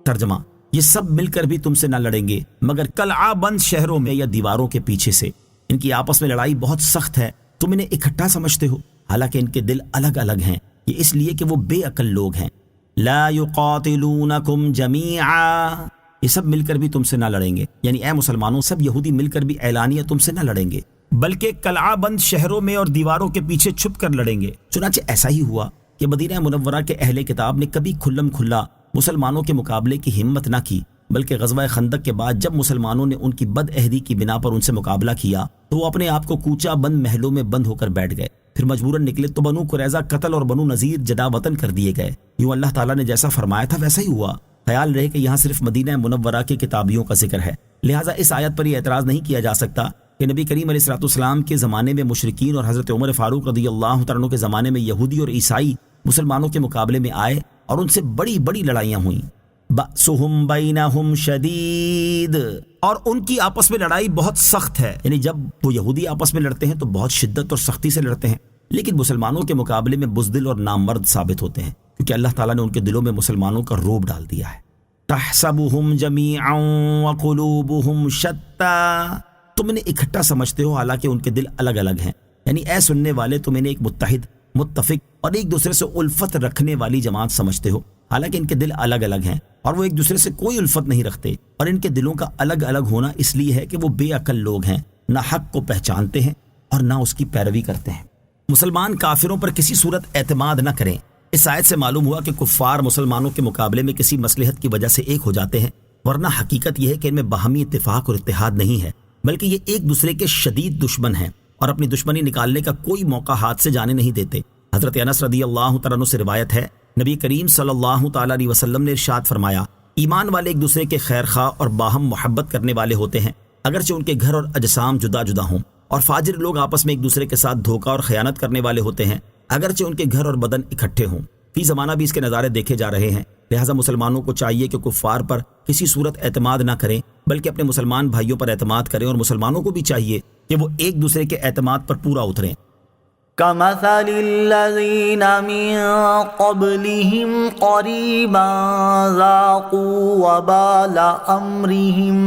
ترجمہ، یہ سب مل کر بھی تم سے نہ لڑیں گے مگر قلعہ بند شہروں میں یا دیواروں کے پیچھے سے۔ ان کی آپس میں لڑائی بہت سخت ہے، تم انہیں اکٹھا سمجھتے ہو، حالانکہ ان کے دل الگ الگ ہیں، یہ اس لیے کہ وہ بے عقل لوگ ہیں۔ لا يقاتلونکم جمیعا، یہ سب مل کر بھی تم سے نہ لڑیں گے، یعنی اے مسلمانوں سب یہودی مل کر بھی اعلانیہ تم سے نہ لڑیں گے، بلکہ قلعہ بند شہروں میں اور دیواروں کے پیچھے چھپ کر لڑیں گے۔ چنانچہ ایسا ہی ہوا کہ مدینہ منورہ کے اہل کتاب نے کبھی کھلم کھلا مسلمانوں کے مقابلے کی ہمت نہ کی، بلکہ غزوہ خندق کے بعد جب مسلمانوں نے ان کی بد عہدی کی بنا پر ان سے مقابلہ کیا تو وہ اپنے آپ کو کوچہ بند محلوں میں بند ہو کر بیٹھ گئے، پھر مجبوراً نکلے تو بنو قریظہ قتل اور بنو نذیر جدا وطن کر دیے گئے۔ یوں اللہ تعالیٰ نے جیسا فرمایا تھا ویسا ہی ہوا۔ خیال رہے کہ یہاں صرف مدینہ منورہ کے کتابیوں کا ذکر ہے، لہٰذا اس آیت پر یہ اعتراض نہیں کیا جا سکتا کہ نبی کریم علیہ الصلوۃ والسلام کے زمانے میں مشرکین اور حضرت عمر فاروق رضی اللہ تعالیٰ عنہ کے زمانے میں یہودی اور عیسائی مسلمانوں کے مقابلے میں آئے اور ان سے بڑی بڑی لڑائیاں ہوئیں. بأسہم بینہم شدید، اور ان کی آپس میں لڑائی بہت سخت ہے. یعنی جب وہ یہودی آپس میں لڑتے ہیں تو بہت شدت اور سختی سے لڑتے ہیں، لیکن مسلمانوں کے مقابلے میں بزدل اور نامرد ثابت ہوتے ہیں، کیونکہ اللہ تعالیٰ نے ان کے دلوں میں مسلمانوں کا رعب ڈال دیا ہے. تحسبہم جمیعا وقلوبہم شتیٰ، تم انہیں اکٹھا سمجھتے ہو حالانکہ ان کے دل الگ الگ ہیں. یعنی اے سننے والے، تم انہیں ایک متحد، متفق اور ایک دوسرے سے الفت رکھنے والی جماعت سمجھتے ہو، حالانکہ ان کے دل الگ الگ ہیں اور وہ ایک دوسرے سے کوئی الفت نہیں رکھتے. اور ان کے دلوں کا الگ الگ ہونا اس لیے ہے کہ وہ بے عقل لوگ ہیں، نہ حق کو پہچانتے ہیں اور نہ اس کی پیروی کرتے ہیں. مسلمان کافروں پر کسی صورت اعتماد نہ کریں. اس آیت سے معلوم ہوا کہ کفار مسلمانوں کے مقابلے میں کسی مصلحت کی وجہ سے ایک ہو جاتے ہیں، ورنہ حقیقت یہ ہے کہ ان میں باہمی اتفاق اور اتحاد نہیں ہے، بلکہ یہ ایک دوسرے کے شدید دشمن ہیں اور اپنی دشمنی نکالنے کا کوئی موقع ہاتھ سے جانے نہیں دیتے. حضرت انس رضی اللہ تعالیٰ عنہ سے روایت ہے، نبی کریم صلی اللہ تعالیٰ علیہ وسلم نے ارشاد فرمایا، ایمان والے ایک دوسرے کے خیر خواہ اور باہم محبت کرنے والے ہوتے ہیں، اگرچہ ان کے گھر اور اجسام جدا جدا ہوں. اور فاجر لوگ آپس میں ایک دوسرے کے ساتھ دھوکہ اور خیانت کرنے والے ہوتے ہیں، اگرچہ ان کے گھر اور بدن اکٹھے ہوں. فی زمانہ بھی اس کے نظارے دیکھے جا رہے ہیں. لہٰذا مسلمانوں کو چاہیے کہ کفار پر کسی صورت اعتماد نہ کریں، بلکہ اپنے مسلمان بھائیوں پر اعتماد کریں، اور مسلمانوں کو بھی چاہیے کہ وہ ایک دوسرے کے اعتماد پر پورا اتریں. كمثل الذين من قبلهم قريبا ذاقوا وبال أمرهم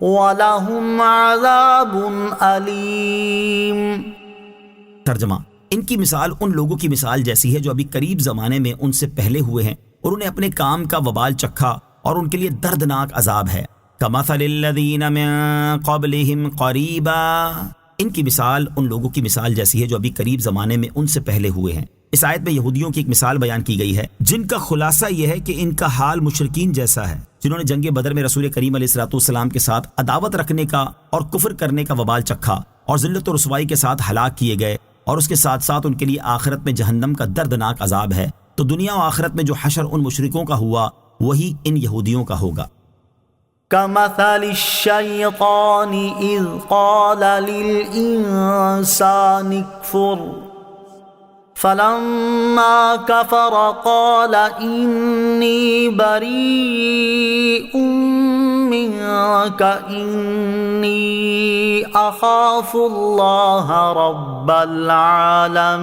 وَلَهُمْ عَذَابٌ أَلِيمٌ. ترجمہ، ان کی مثال ان لوگوں کی مثال جیسی ہے جو ابھی قریب زمانے میں ان سے پہلے ہوئے ہیں اور انہیں اپنے کام کا وبال چکھا اور ان کے لیے دردناک عذاب ہے. كَمَثَلِ الَّذِينَ مِن قَبْلِهِمْ قَرِيبًا، ان کی مثال ان لوگوں کی مثال جیسی ہے جو ابھی قریب زمانے میں ان سے پہلے ہوئے ہیں. اس آیت میں یہودیوں کی ایک مثال بیان کی گئی ہے جن کا خلاصہ یہ ہے کہ ان کا حال مشرکین جیسا ہے، جنہوں نے جنگ بدر میں رسول کریم علیہ الصلوۃ والسلام کے ساتھ عداوت رکھنے کا اور کفر کرنے کا وبال چکھا اور ذلت و رسوائی کے ساتھ ہلاک کیے گئے، اور اس کے ساتھ ساتھ ان کے لیے آخرت میں جہنم کا دردناک عذاب ہے. تو دنیا و آخرت میں جو حشر ان مشرکوں کا ہوا وہی ان یہودیوں کا ہوگا. كمثل الشيطان إذ قال للإنسان اكفر فلما كفر قال إني بريء منك إني أخاف الله رب العالمين.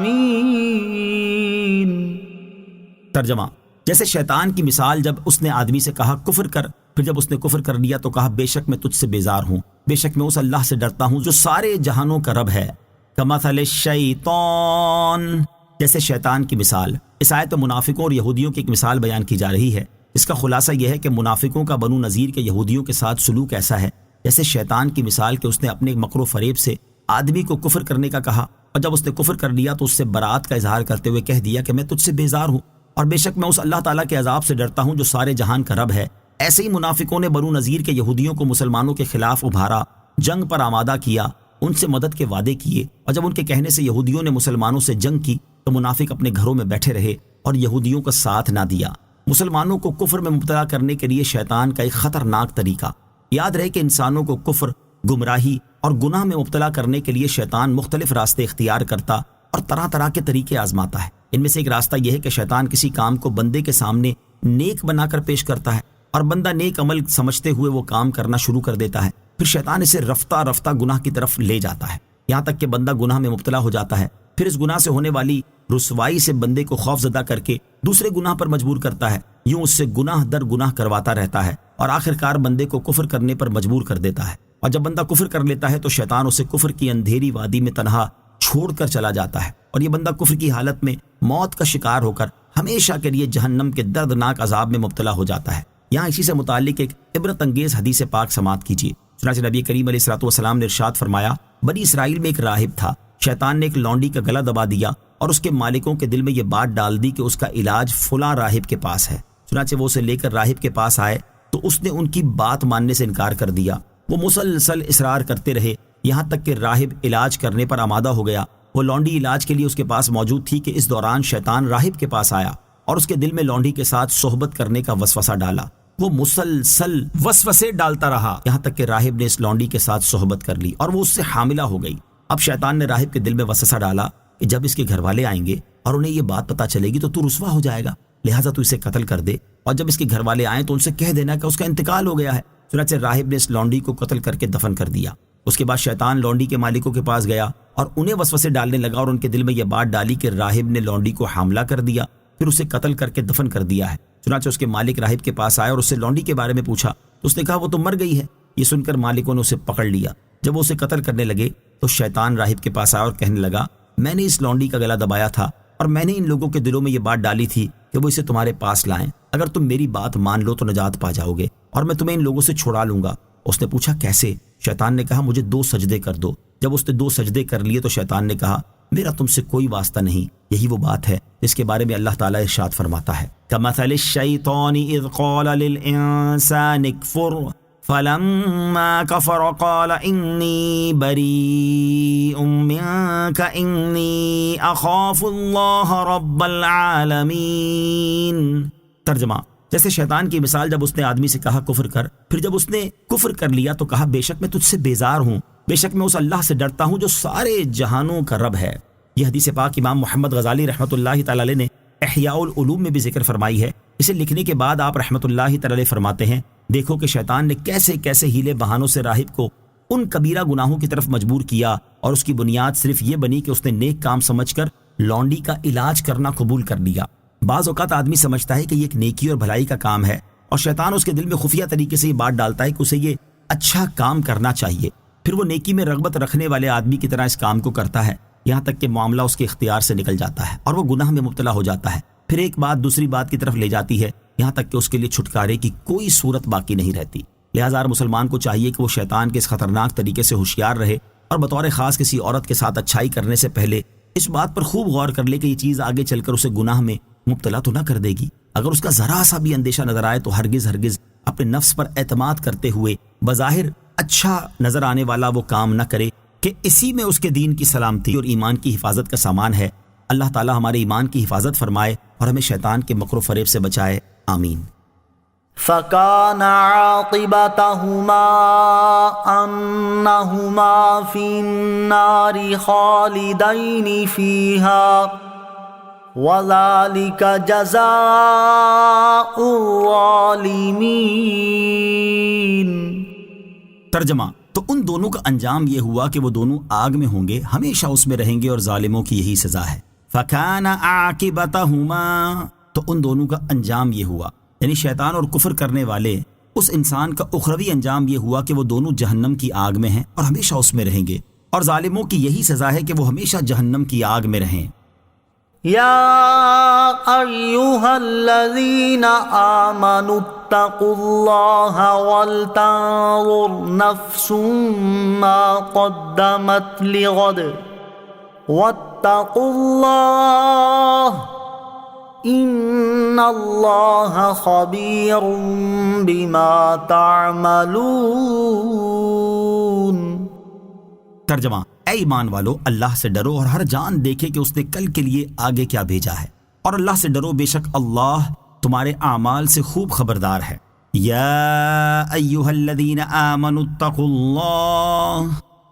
ترجمہ، جیسے شیطان کی مثال جب اس نے آدمی سے کہا کفر کر، پھر جب اس نے کفر کر لیا تو کہا بے شک میں تجھ سے بیزار ہوں، بے شک میں اس اللہ سے ڈرتا ہوں جو سارے جہانوں کا رب ہے. کمثل الشیطان، جیسے شیطان کی مثال. اس آیت میں منافقوں اور یہودیوں کی ایک مثال بیان کی جا رہی ہے. اس کا خلاصہ یہ ہے کہ منافقوں کا بنو نذیر کے یہودیوں کے ساتھ سلوک ایسا ہے جیسے شیطان کی مثال کہ اس نے اپنے مکر و فریب سے آدمی کو کفر کرنے کا کہا، اور جب اس نے کفر کر لیا تو اس سے برات کا اظہار کرتے ہوئے کہہ دیا کہ میں تجھ سے بیزار ہوں اور بے شک میں اس اللہ تعالیٰ کے عذاب سے ڈرتا ہوں جو سارے جہان کا رب ہے. ایسے ہی منافقوں نے بنو نذیر کے یہودیوں کو مسلمانوں کے خلاف ابھارا، جنگ پر آمادہ کیا، ان سے مدد کے وعدے کیے، اور جب ان کے کہنے سے یہودیوں نے مسلمانوں سے جنگ کی تو منافق اپنے گھروں میں بیٹھے رہے اور یہودیوں کا ساتھ نہ دیا. مسلمانوں کو کفر میں مبتلا کرنے کے لیے شیطان کا ایک خطرناک طریقہ. یاد رہے کہ انسانوں کو کفر، گمراہی اور گناہ میں مبتلا کرنے کے لیے شیطان مختلف راستے اختیار کرتا اور طرح طرح کے طریقے آزماتا ہے. ان میں سے ایک راستہ یہ ہے کہ شیطان کسی کام کو بندے کے سامنے نیک بنا کر پیش کرتا ہے اور بندہ نیک عمل سمجھتے ہوئے وہ کام کرنا شروع کر دیتا ہے. پھر شیطان اسے رفتہ رفتہ گناہ کی طرف لے جاتا ہے، یہاں تک کہ بندہ گناہ میں مبتلا ہو جاتا ہے. پھر اس گناہ سے ہونے والی رسوائی سے بندے کو خوف زدہ کر کے دوسرے گناہ پر مجبور کرتا ہے. یوں اس سے گناہ در گناہ کرواتا رہتا ہے اور آخرکار بندے کو کفر کرنے پر مجبور کر دیتا ہے. اور جب بندہ کفر کر لیتا ہے تو شیطان اسے کفر کی اندھیری وادی میں تنہا چھوڑ کر چلا جاتا ہے، اور یہ بندہ کفر کی حالت میں موت کا شکار ہو کر ہمیشہ کے لیے جہنم کے دردناک عذاب میں مبتلا ہو جاتا ہے. یہاں اسی سے متعلق ایک عبرت انگیز حدیث پاک سماعت کیجیے. چنانچہ نبی کریم علیہ الصلوۃ والسلام نے ارشاد فرمایا، بنی اسرائیل میں ایک راہب تھا. شیطان نے ایک لونڈی کا گلا دبا دیا اور اس کے مالکوں کے دل میں یہ بات ڈال دی کہ اس کا علاج فلاں راہب کے پاس ہے. چنانچہ وہ اسے لے کر راہب کے پاس آئے تو اس نے ان کی بات ماننے سے انکار کر دیا. وہ مسلسل اصرار کرتے رہے یہاں تک کہ راہب علاج کرنے پر آمادہ ہو گیا. وہ لونڈی علاج کے لیے اس کے پاس موجود تھی کہ اس دوران شیطان راہب کے پاس آیا اور اس کے دل میں لونڈی کے ساتھ صحبت کرنے کا وسوسہ ڈالا. وہ مسلسل وسوسے ڈالتا رہا یہاں تک کہ راہب نے اس لونڈی کے ساتھ صحبت کر لی اور وہ اس سے حاملہ ہو گئی۔ اب شیطان نے راہب کے دل میں وسوسہ ڈالا کہ جب اس کے گھر والے آئیں گے اور انہیں یہ بات پتہ چلے گی تو رسوا ہو جائے گا، لہٰذا تو اسے قتل کر دے، اور جب اس کے گھر والے آئیں تو ان سے کہہ دینا کہ اس کا انتقال ہو گیا ہے۔ چنانچہ راہب نے اس لونڈی کو قتل کر کے دفن کر دیا۔ اس کے بعد شیطان لونڈی کے مالکوں کے پاس گیا اور انہیں وسوسے ڈالنے لگا اور ان کے دل میں یہ بات ڈالی کہ راہب نے لونڈی کو حاملہ کر دیا، پھر اسے قتل کر کے دفن کر دیا ہے۔ چنانچہ اس کے مالک راہب کے پاس آئے اور اس سے لونڈی کے بارے میں پوچھا تو اس نے کہا وہ تو مر گئی ہے۔ یہ سن کر مالکوں نے اسے پکڑ لیا۔ جب وہ اسے قتل کرنے لگے تو شیطان راہب کے پاس آیا اور کہنے لگا میں نے اس لونڈی کا گلا دبایا تھا اور میں نے ان لوگوں کے دلوں میں یہ بات ڈالی تھی کہ وہ اسے تمہارے پاس لائیں، اگر تم میری بات مان لو تو نجات پا جاؤ گے اور میں تمہیں ان لوگوں سے چھڑا لوں گا۔ اس نے پوچھا کیسے؟ شیطان نے کہا مجھے 2 سجدے کر دو۔ جب اس نے 2 سجدے کر لیے تو شیطان نے کہا میرا تم سے کوئی واسطہ نہیں۔ یہی وہ بات ہے جس کے بارے میں اللہ تعالیٰ ارشاد فرماتا ہے کَمَثَلِ الشَّيْطَانِ إِذْ قَالَ لِلْإِنسَانِ اكْفُرْ فَلَمَّا كَفَرَ قَالَ إِنِّي بَرِيءٌ مِّنكَ إِنِّي أَخَافُ اللَّهَ رَبَّ الْعَالَمِينَ۔ ترجمہ، جیسے شیطان کی مثال جب اس نے آدمی سے کہا کفر کر، پھر جب اس نے کفر کر لیا تو کہا بے شک میں تجھ سے بیزار ہوں، بے شک میں اس اللہ سے ڈرتا ہوں جو سارے جہانوں کا رب ہے۔ یہ حدیث پاک امام محمد غزالی رحمۃ اللہ تعالی علیہ نے احیاء العلوم میں بھی ذکر فرمائی ہے۔ اسے لکھنے کے بعد آپ رحمۃ اللہ تعالی علیہ فرماتے ہیں دیکھو کہ شیطان نے کیسے کیسے ہیلے بہانوں سے راہب کو ان کبیرہ گناہوں کی طرف مجبور کیا، اور اس کی بنیاد صرف یہ بنی کہ اس نے نیک کام سمجھ کر لونڈی کا علاج کرنا قبول کر لیا۔ بعض اوقات آدمی سمجھتا ہے کہ یہ ایک نیکی اور بھلائی کا کام ہے، اور شیطان اس کے دل میں خفیہ طریقے سے یہ بات ڈالتا ہے کہ اسے یہ اچھا کام کرنا چاہیے، پھر وہ نیکی میں رغبت رکھنے والے آدمی کی طرح اس کام کو کرتا ہے، یہاں تک کہ معاملہ اس کے اختیار سے نکل جاتا ہے اور وہ گناہ میں مبتلا ہو جاتا ہے، پھر ایک بات دوسری بات کی طرف لے جاتی ہے، یہاں تک کہ اس کے لیے چھٹکارے کی کوئی صورت باقی نہیں رہتی۔ لہٰذا ہر مسلمان کو چاہیے کہ وہ شیطان کے اس خطرناک طریقے سے ہوشیار رہے، اور بطور خاص کسی عورت کے ساتھ اچھائی کرنے سے پہلے اس بات پر خوب غور کر لے کہ یہ چیز آگے چل کر اسے گناہ میں مبتلا تو نہ کر دے گی۔ اگر اس کا ذرا سا بھی اندیشہ نظر آئے تو ہرگز اپنے نفس پر اعتماد کرتے ہوئے بظاہر اچھا نظر آنے والا وہ کام نہ کرے کہ اسی میں اس کے دین کی سلامتی اور ایمان کی حفاظت کا سامان ہے۔ اللہ تعالی ہمارے ایمان کی حفاظت فرمائے اور ہمیں شیطان کے مکر و فریب سے بچائے، آمین۔ فَكَانَ عَاقِبَتَهُمَا أَنَّهُمَا فِي النَّارِ خَالِدَيْنِ فِيهَا وَذَلِكَ جَزَاءُ الظَّالِمِينَ۔ ترجمہ، تو ان دونوں کا انجام یہ ہوا کہ وہ دونوں آگ میں ہوں گے، ہمیشہ اس میں رہیں گے، اور ظالموں کی یہی سزا ہے۔ فَكَانَ عَاقِبَتَهُمَا، تو ان دونوں کا انجام یہ ہوا، یعنی شیطان اور کفر کرنے والے اس انسان کا اخروی انجام یہ ہوا کہ وہ دونوں جہنم کی آگ میں ہیں اور ہمیشہ اس میں رہیں گے، اور ظالموں کی یہی سزا ہے کہ وہ ہمیشہ جہنم کی آگ میں رہیں۔ یا ایہا الذین آمنوا اتقوا اللہ ولتنظر نفس ما قدمت لغد واتقوا اللہ ان اللہ خبیر بما تعملون۔ ترجمہ، اے ایمان والو، اللہ سے ڈرو اور ہر جان دیکھے کہ اس نے کل کے لیے آگے کیا بھیجا ہے، اور اللہ سے ڈرو، بے شک اللہ تمہارے اعمال سے خوب خبردار ہے۔ یا ایھا الذین آمنوا اتقوا اللہ،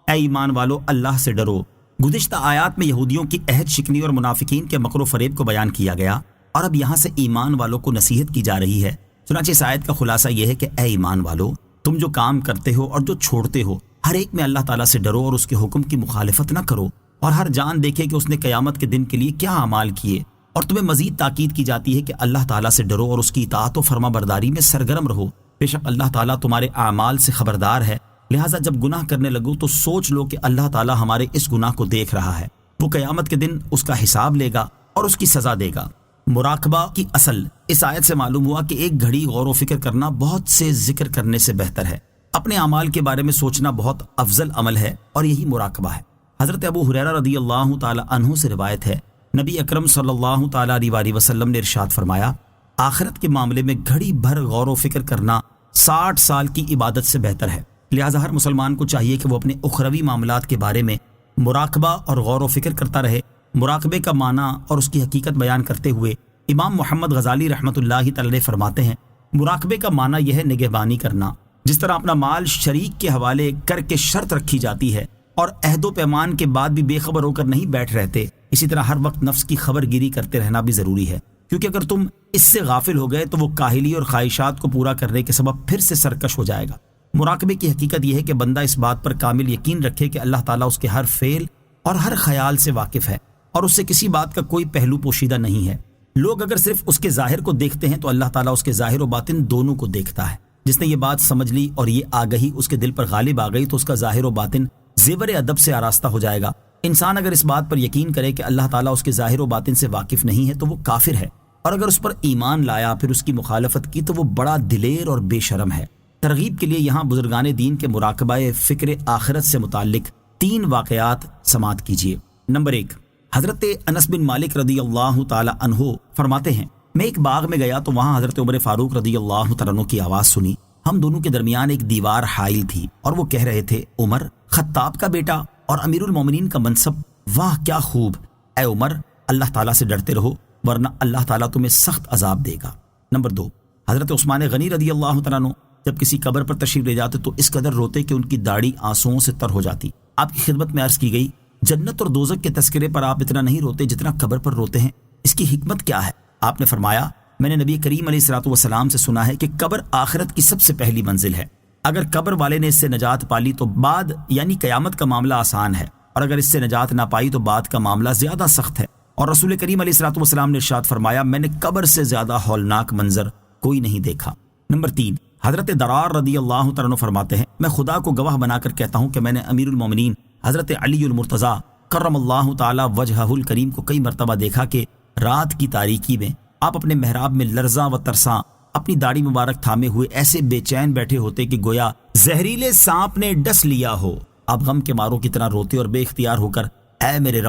اے ایمان والو اللہ سے ڈرو۔ گزشتہ آیات میں یہودیوں کی عہد شکنی اور منافقین کے مکر و فریب کو بیان کیا گیا، اور اب یہاں سے ایمان والوں کو نصیحت کی جا رہی ہے۔ چنانچہ اس آیت کا خلاصہ یہ ہے کہ اے ایمان والو، تم جو کام کرتے ہو اور جو چھوڑتے ہو، ہر ایک میں اللہ تعالیٰ سے ڈرو اور اس کے حکم کی مخالفت نہ کرو، اور ہر جان دیکھے کہ اس نے قیامت کے دن کے لیے کیا اعمال کیے، اور تمہیں مزید تاکید کی جاتی ہے کہ اللہ تعالیٰ سے ڈرو اور اس کی اطاعت و فرما برداری میں سرگرم رہو، بے شک اللہ تعالیٰ تمہارے اعمال سے خبردار ہے۔ لہٰذا جب گناہ کرنے لگو تو سوچ لو کہ اللہ تعالیٰ ہمارے اس گناہ کو دیکھ رہا ہے، وہ قیامت کے دن اس کا حساب لے گا اور اس کی سزا دے گا۔ مراقبہ کی اصل اس آیت سے معلوم ہوا کہ ایک گھڑی غور و فکر کرنا بہت سے ذکر کرنے سے بہتر ہے۔ اپنے اعمال کے بارے میں سوچنا بہت افضل عمل ہے، اور یہی مراقبہ ہے۔ حضرت ابو ہریرہ رضی اللہ تعالی عنہ سے روایت ہے، نبی اکرم صلی اللہ تعالی علیہ وسلم نے ارشاد فرمایا، آخرت کے معاملے میں گھڑی بھر غور و فکر کرنا 60 سال کی عبادت سے بہتر ہے۔ لہٰذا ہر مسلمان کو چاہیے کہ وہ اپنے اخروی معاملات کے بارے میں مراقبہ اور غور و فکر کرتا رہے۔ مراقبے کا معنی اور اس کی حقیقت بیان کرتے ہوئے امام محمد غزالی رحمۃ اللہ تعالی فرماتے ہیں، مراقبے کا معنی یہ ہے نگہبانی کرنا. جس طرح اپنا مال شریک کے حوالے کر کے شرط رکھی جاتی ہے اور عہد و پیمان کے بعد بھی بے خبر ہو کر نہیں بیٹھ رہتے، اسی طرح ہر وقت نفس کی خبر گیری کرتے رہنا بھی ضروری ہے، کیونکہ اگر تم اس سے غافل ہو گئے تو وہ کاہلی اور خواہشات کو پورا کرنے کے سبب پھر سے سرکش ہو جائے گا. مراقبے کی حقیقت یہ ہے کہ بندہ اس بات پر کامل یقین رکھے کہ اللہ تعالیٰ اس کے ہر فعل اور ہر خیال سے واقف ہے اور اس سے کسی بات کا کوئی پہلو پوشیدہ نہیں ہے. لوگ اگر صرف اس کے ظاہر کو دیکھتے ہیں تو اللہ تعالیٰ اس کے ظاہر و باطن دونوں کو دیکھتا ہے. جس نے یہ بات سمجھ لی اور یہ آگہی اس کے دل پر غالب آ گئی تو اس کا ظاہر و باطن زیور ادب سے آراستہ ہو جائے گا. انسان اگر اس بات پر یقین کرے کہ اللہ تعالیٰ اس کے ظاہر و باطن سے واقف نہیں ہے تو وہ کافر ہے، اور اگر اس پر ایمان لایا پھر اس کی مخالفت کی تو وہ بڑا دلیر اور بے شرم ہے. ترغیب کے لیے یہاں بزرگان دین کے مراقبہ فکر آخرت سے متعلق 3 واقعات سماعت کیجیے. نمبر 1، حضرت انس بن مالک رضی اللہ تعالی عنہ فرماتے ہیں، میں ایک باغ میں گیا تو وہاں حضرت عمر فاروق رضی اللہ تعالی عنہ کی آواز سنی. ہم دونوں کے درمیان ایک دیوار حائل تھی اور وہ کہہ رہے تھے، عمر خطاب کا بیٹا اور امیر المومنین کا منصب، واہ کیا خوب. اے عمر، اللہ تعالیٰ سے ڈرتے رہو ورنہ اللہ تعالیٰ تمہیں سخت عذاب دے گا. نمبر 2، حضرت عثمان غنی رضی اللہ تعالیٰ عنہ جب کسی قبر پر تشریف لے جاتے تو اس قدر روتے کہ ان کی داڑھی آنسوؤں سے تر ہو جاتی. آپ کی خدمت میں عرض کی گئی، جنت اور دوزخ کے تذکرے پر آپ اتنا نہیں روتے جتنا قبر پر روتے ہیں، اس کی حکمت کیا ہے؟ آپ نے فرمایا، میں نے نبی کریم علیہ الصلوۃ والسلام سے سنا ہے کہ قبر آخرت کی سب سے پہلی منزل ہے. اگر قبر والے نے اس سے نجات پالی تو بعد یعنی قیامت کا معاملہ آسان ہے، اور اگر اس سے نجات نہ پائی تو بعد کا معاملہ زیادہ سخت ہے. اور رسول کریم علیہ الصلوۃ والسلام نے ارشاد فرمایا، میں نے قبر سے زیادہ ہولناک منظر کوئی نہیں دیکھا. نمبر 3، حضرت درار رضی اللہ تعالیٰ عنہ فرماتے ہیں، میں خدا کو گواہ بنا کر کہتا ہوں کہ میں نے امیر المومنین حضرت علی المرتضیٰ کرم اللہ تعالی وجہہ الکریم کو کئی مرتبہ دیکھا کہ رات کی تاریکی میں آپ اپنے محراب میں لرزاں و ترساں اپنی داڑھی مبارک تھامے ہوئے ایسے بے چین بیٹھے ہوتے کہ گویا زہریلے سانپ نے ڈس لیا ہو. آپ غم کے ماروں کی طرح روتے اور بے اختیار ہو کر اے میرے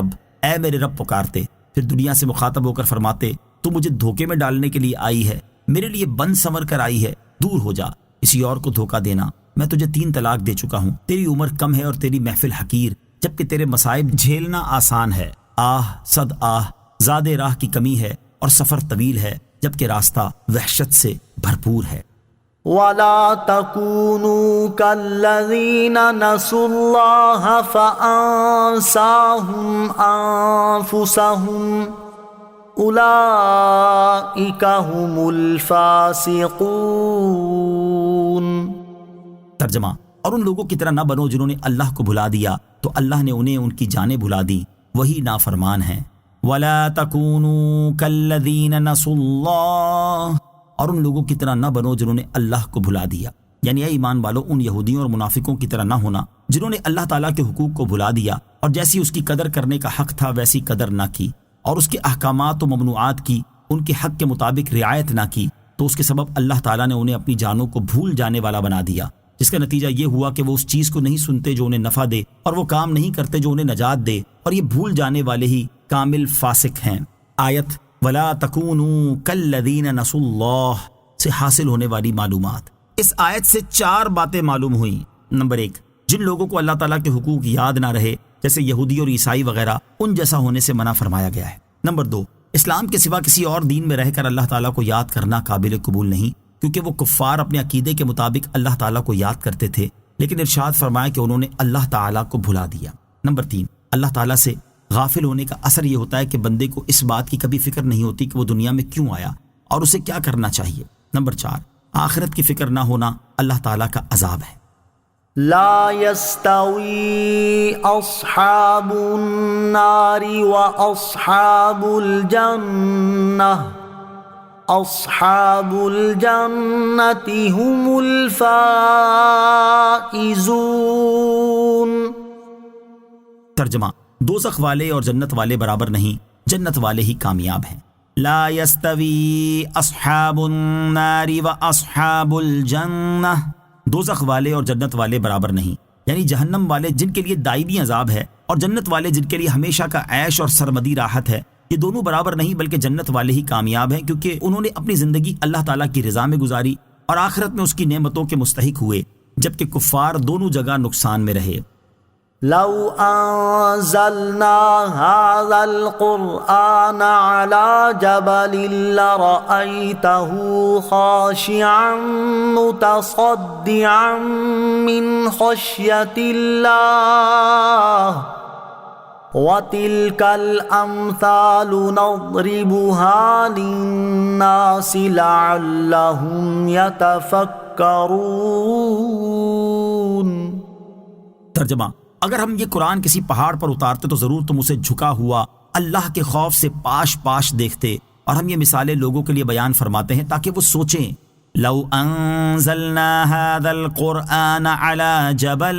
رب پکارتے. پھر دنیا سے مخاطب ہو کر فرماتے، تو مجھے دھوکے میں ڈالنے کے لیے آئی ہے، میرے لیے بند سنور کر آئی ہے، دور ہو جا، کسی اور کو دھوکہ دینا. میں تجھے 3 طلاق دے چکا ہوں، تیری عمر کم ہے اور تیری محفل حقیر، جبکہ تیرے مصائب جھیلنا آسان ہے. آہ صد آہ، زیادہ راہ کی کمی ہے اور سفر طویل ہے، جبکہ راستہ وحشت سے بھرپور ہے. وَلَا تَكُونُوا كَالَّذِينَ نَسُوا اللَّهَ فَأَنسَاهُمْ أَنفُسَهُمْ أُولَئِكَ هُمُ الْفَاسِقُونَ. ترجمہ، اور ان لوگوں کی طرح نہ بنو جنہوں نے اللہ کو بھلا دیا تو اللہ نے انہیں ان کی جانیں بھلا دی، وہی نافرمان ہیں. وَلَا تَكُونُوا كَالَّذِينَ نَسُوا اللَّهَ، اور ان لوگوں کی طرح نہ بنو جنہوں نے اللہ کو بھلا دیا. یعنی اے ایمان والو، ان یہودیوں اور منافقوں کی طرح نہ ہونا جنہوں نے اللہ تعالیٰ کے حقوق کو بھلا دیا اور جیسی اس کی قدر کرنے کا حق تھا ویسی قدر نہ کی، اور اس کے احکامات و ممنوعات کی ان کے حق کے مطابق رعایت نہ کی، تو اس کے سبب اللہ تعالیٰ نے انہیں اپنی جانوں کو بھول جانے والا بنا دیا، جس کا نتیجہ یہ ہوا کہ وہ اس چیز کو نہیں سنتے جو انہیں نفع دے اور وہ کام نہیں کرتے جو انہیں نجات دے، اور یہ بھول جانے والے ہی کامل فاسق ہیں. آیت وَلَا تَكُونُوا كَالَّذِينَ نَسُوا اللَّهَ سے حاصل ہونے والی معلومات. اس آیت سے 4 باتیں معلوم ہوئیں. نمبر 1، جن لوگوں کو اللہ تعالیٰ کے حقوق یاد نہ رہے جیسے یہودی اور عیسائی وغیرہ، ان جیسا ہونے سے منع فرمایا گیا ہے. نمبر 2، اسلام کے سوا کسی اور دین میں رہ کر اللہ تعالیٰ کو یاد کرنا قابل قبول نہیں، کیونکہ وہ کفار اپنے عقیدے کے مطابق اللہ تعالیٰ کو یاد کرتے تھے، لیکن ارشاد فرمایا کہ انہوں نے اللہ تعالیٰ کو بھلا دیا. نمبر 3، اللہ تعالیٰ سے غافل ہونے کا اثر یہ ہوتا ہے کہ بندے کو اس بات کی کبھی فکر نہیں ہوتی کہ وہ دنیا میں کیوں آیا اور اسے کیا کرنا چاہیے. نمبر 4، آخرت کی فکر نہ ہونا اللہ تعالیٰ کا عذاب ہے. لا يستوي أصحاب النار وأصحاب الجنة أصحاب الجنة هم الفائزون. ترجمہ، دوزخ والے اور جنت والے برابر نہیں، جنت والے ہی کامیاب ہیں. لا يستوي اصحاب النار واصحاب الجنہ، دوزخ والے اور جنت والے برابر نہیں، یعنی جہنم والے جن کے لیے دائمی عذاب ہے اور جنت والے جن کے لیے ہمیشہ کا عیش اور سرمدی راحت ہے، یہ دونوں برابر نہیں بلکہ جنت والے ہی کامیاب ہیں، کیونکہ انہوں نے اپنی زندگی اللہ تعالیٰ کی رضا میں گزاری اور آخرت میں اس کی نعمتوں کے مستحق ہوئے، جبکہ کفار دونوں جگہ نقصان میں رہے. لو أنزلنا هذا القرآن على جبل لرأيته خاشعا متصدعا من خشية الله وَتِلْكَ الْأَمْثَالُ نَضْرِبُهَا لِلنَّاسِ لَعَلَّهُمْ يَتَفَكَّرُونَ۔ ترجمہ: اگر ہم یہ قرآن کسی پہاڑ پر اتارتے تو ضرور تم اسے جھکا ہوا اللہ کے خوف سے پاش پاش دیکھتے، اور ہم یہ مثالیں لوگوں کے لیے بیان فرماتے ہیں تاکہ وہ سوچیں۔ لو انزلنا هذا القرآن على جبل،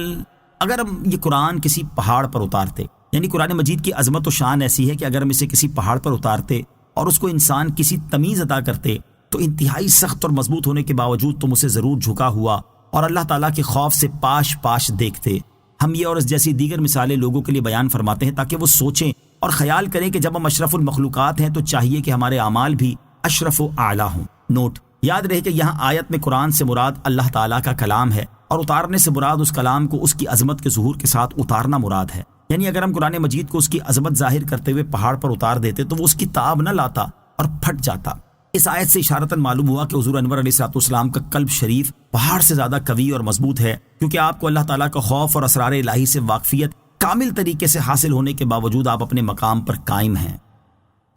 اگر ہم یہ قرآن کسی پہاڑ پر اتارتے، یعنی قرآن مجید کی عظمت و شان ایسی ہے کہ اگر ہم اسے کسی پہاڑ پر اتارتے اور اس کو انسان کسی تمیز عطا کرتے تو انتہائی سخت اور مضبوط ہونے کے باوجود تم اسے ضرور جھکا ہوا اور اللہ تعالیٰ کے خوف سے پاش پاش دیکھتے۔ ہم یہ اور اس جیسی دیگر مثالیں لوگوں کے لیے بیان فرماتے ہیں تاکہ وہ سوچیں اور خیال کریں کہ جب ہم اشرف المخلوقات ہیں تو چاہیے کہ ہمارے اعمال بھی اشرف و اعلیٰ ہوں۔ نوٹ: یاد رہے کہ یہاں آیت میں قرآن سے مراد اللہ تعالیٰ کا کلام ہے، اور اتارنے سے مراد اس کلام کو اس کی عظمت کے ظہور کے ساتھ اتارنا مراد ہے۔ یعنی اگر ہم قرآن مجید کو اس کی عظمت ظاہر کرتے ہوئے پہاڑ پر اتار دیتے تو وہ اس کی تاب نہ لاتا اور پھٹ جاتا۔ اس آیت سے اشارتاً معلوم ہوا کہ حضور انور علیہ السلام کا قلب شریف پہاڑ سے زیادہ قوی اور مضبوط ہے، کیونکہ آپ کو اللہ تعالیٰ کا خوف اور اسرار الہی سے واقفیت کامل طریقے سے حاصل ہونے کے باوجود آپ اپنے مقام پر قائم ہیں۔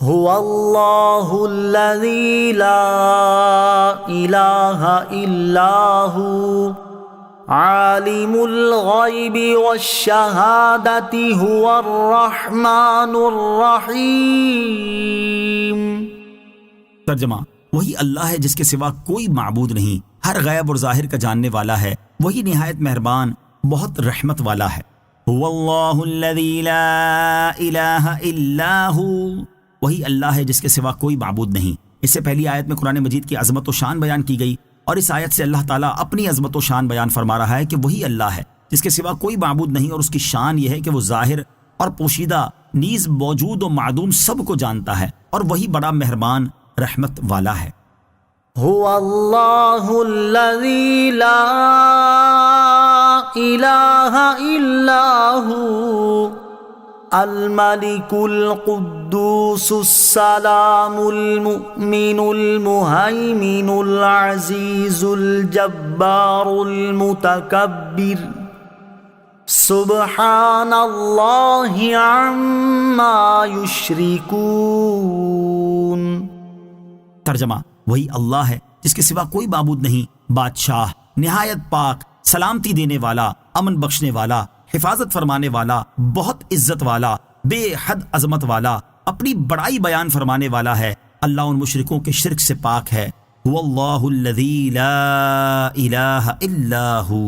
هو اللہ الذی لا الہ الا ہو عالم الغیب والشہادۃ هو الرحمن الرحیم۔ ترجمہ: وہی اللہ ہے جس کے سوا کوئی معبود نہیں، ہر غیب اور ظاہر کا جاننے والا ہے، وہی نہایت مہربان بہت رحمت والا ہے۔ هو اللہ الذی لا الہ الا ہو، وہی اللہ ہے جس کے سوا کوئی معبود نہیں۔ اس سے پہلی آیت میں قرآن مجید کی عظمت و شان بیان کی گئی، اور اس آیت سے اللہ تعالیٰ اپنی عظمت و شان بیان فرما رہا ہے کہ وہی اللہ ہے جس کے سوا کوئی معبود نہیں، اور اس کی شان یہ ہے کہ وہ ظاہر اور پوشیدہ نیز موجود و معدوم سب کو جانتا ہے، اور وہی بڑا مہربان رحمت والا ہے۔ هو اللہ الذی لا الہ الا ہو الملک القدوس السلام المؤمن المہیمن العزیز الجبار المتکبر سبحان اللہ عما یشرکون۔ ترجمہ: وہی اللہ ہے جس کے سوا کوئی معبود نہیں، بادشاہ، نہایت پاک، سلامتی دینے والا، امن بخشنے والا، حفاظت فرمانے والا، بہت عزت والا، بے حد عظمت والا، اپنی بڑائی بیان فرمانے والا ہے۔ اللہ ان مشرکوں کے شرک سے پاک ہے۔ هو اللہ الذی لا الہ الا ہو،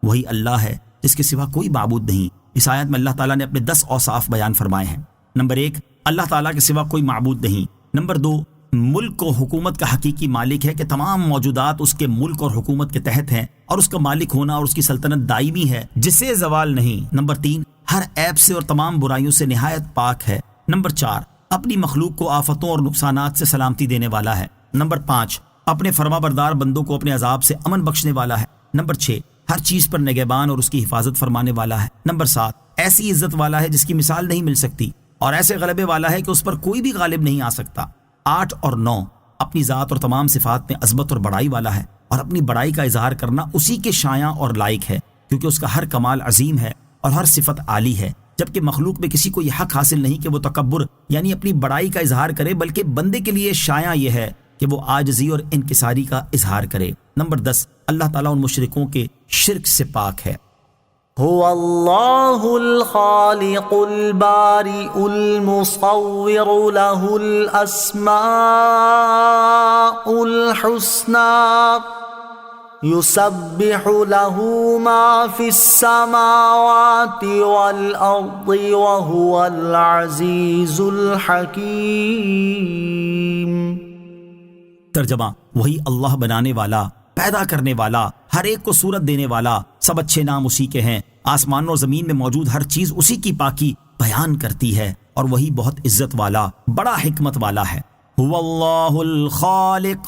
وہی اللہ ہے جس کے سوا کوئی معبود نہیں۔ اس آیت میں اللہ تعالیٰ نے اپنے 10 اوصاف بیان فرمائے ہیں۔ نمبر 1، اللہ تعالیٰ کے سوا کوئی معبود نہیں۔ نمبر 2، ملک و حکومت کا حقیقی مالک ہے کہ تمام موجودات اس کے ملک اور حکومت کے تحت ہیں، اور اس کا مالک ہونا اور اس کی سلطنت دائمی ہے جسے زوال نہیں۔ نمبر 3، ہر عیب سے اور تمام برائیوں سے نہایت پاک ہے۔ نمبر 4، اپنی مخلوق کو آفتوں اور نقصانات سے سلامتی دینے والا ہے۔ نمبر 5، اپنے فرما بردار بندوں کو اپنے عذاب سے امن بخشنے والا ہے۔ نمبر 6، ہر چیز پر نگہبان اور اس کی حفاظت فرمانے والا ہے۔ نمبر 7، ایسی عزت والا ہے جس کی مثال نہیں مل سکتی، اور ایسے غلبے والا ہے کہ اس پر کوئی بھی غالب نہیں آ سکتا۔ 8 اور 9، اپنی ذات اور تمام صفات میں عظمت اور بڑائی والا ہے، اور اپنی بڑائی کا اظہار کرنا اسی کے شایع اور لائق ہے، کیونکہ اس کا ہر کمال عظیم ہے اور ہر صفت عالی ہے، جبکہ مخلوق میں کسی کو یہ حق حاصل نہیں کہ وہ تکبر یعنی اپنی بڑائی کا اظہار کرے، بلکہ بندے کے لیے شایع یہ ہے کہ وہ عاجزی اور انکساری کا اظہار کرے۔ نمبر 10، اللہ تعالیٰ ان مشرکوں کے شرک سے پاک ہے۔ هو اللہ الخالق البارئ المصور له الاسماء الحسنى يسبح له ما في السماوات والارض وهو العزیز الحکیم۔ ترجمہ: وہی اللہ بنانے والا، پیدا کرنے والا، ہر ایک کو صورت دینے والا، سب اچھے نام اسی کے ہیں، آسمان اور زمین میں موجود ہر چیز اسی کی پاکی بیان کرتی ہے، اور وہی بہت عزت والا، بڑا حکمت والا ہے۔ هو اللہ الخالق،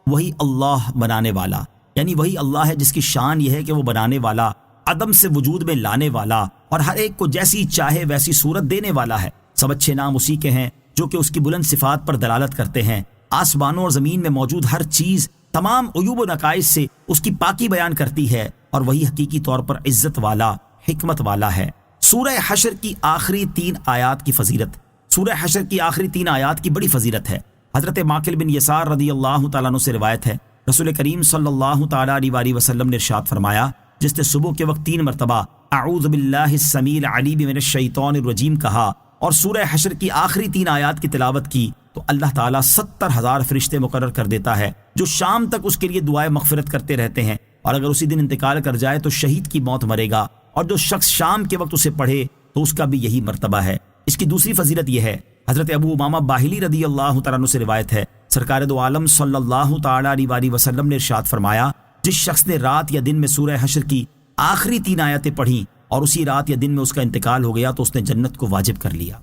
وہی اللہ بنانے والا، یعنی وہی اللہ ہے جس کی شان یہ ہے کہ وہ بنانے والا، عدم سے وجود میں لانے والا اور ہر ایک کو جیسی چاہے ویسی صورت دینے والا ہے۔ سب اچھے نام اسی کے ہیں جو کہ اس کی بلند صفات پر دلالت کرتے ہیں۔ آسمانوں اور زمین میں موجود ہر چیز تمام عیوب و نقائص سے اس کی پاکی بیان کرتی ہے، اور وہی حقیقی طور پر عزت والا، حکمت والا ہے۔ سورہ حشر کی آخری 3 آیات کی فضیلت۔ سورہ حشر کی آخری 3 آیات کی بڑی فضیلت ہے۔ حضرت ماقل بن یسار رضی اللہ تعالیٰ عنہ سے روایت ہے، رسول کریم صلی اللہ تعالیٰ علیہ وسلم نے ارشاد فرمایا، جس نے صبح کے وقت 3 مرتبہ اعوذ باللہ السمیع العلیم من الشیطان الرجیم کہا اور سورہ حشر کی آخری 3 آیات کی تلاوت کی تو اللہ تعالیٰ 70,000 فرشتے مقرر کر دیتا ہے جو شام تک اس کے لیے دعائے مغفرت کرتے رہتے ہیں، اور اگر اسی دن انتقال کر جائے تو شہید کی موت مرے گا، اور جو شخص شام کے وقت اسے پڑھے تو اس کا بھی یہی مرتبہ ہے۔ اس کی دوسری فضیلت یہ ہے، حضرت ابو امامہ باہلی رضی اللہ تعالیٰ عنہ سے روایت ہے، سرکار دو عالم صلی اللہ تعالیٰ علیہ وسلم نے ارشاد فرمایا، جس شخص نے رات یا دن میں سورہ حشر کی آخری 3 آیتیں پڑھیں اور اسی رات یا دن میں اس کا انتقال ہو گیا تو اس نے جنت کو واجب کر لیا۔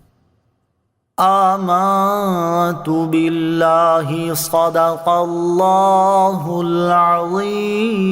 آمنت باللہ صدق اللہ العظیم۔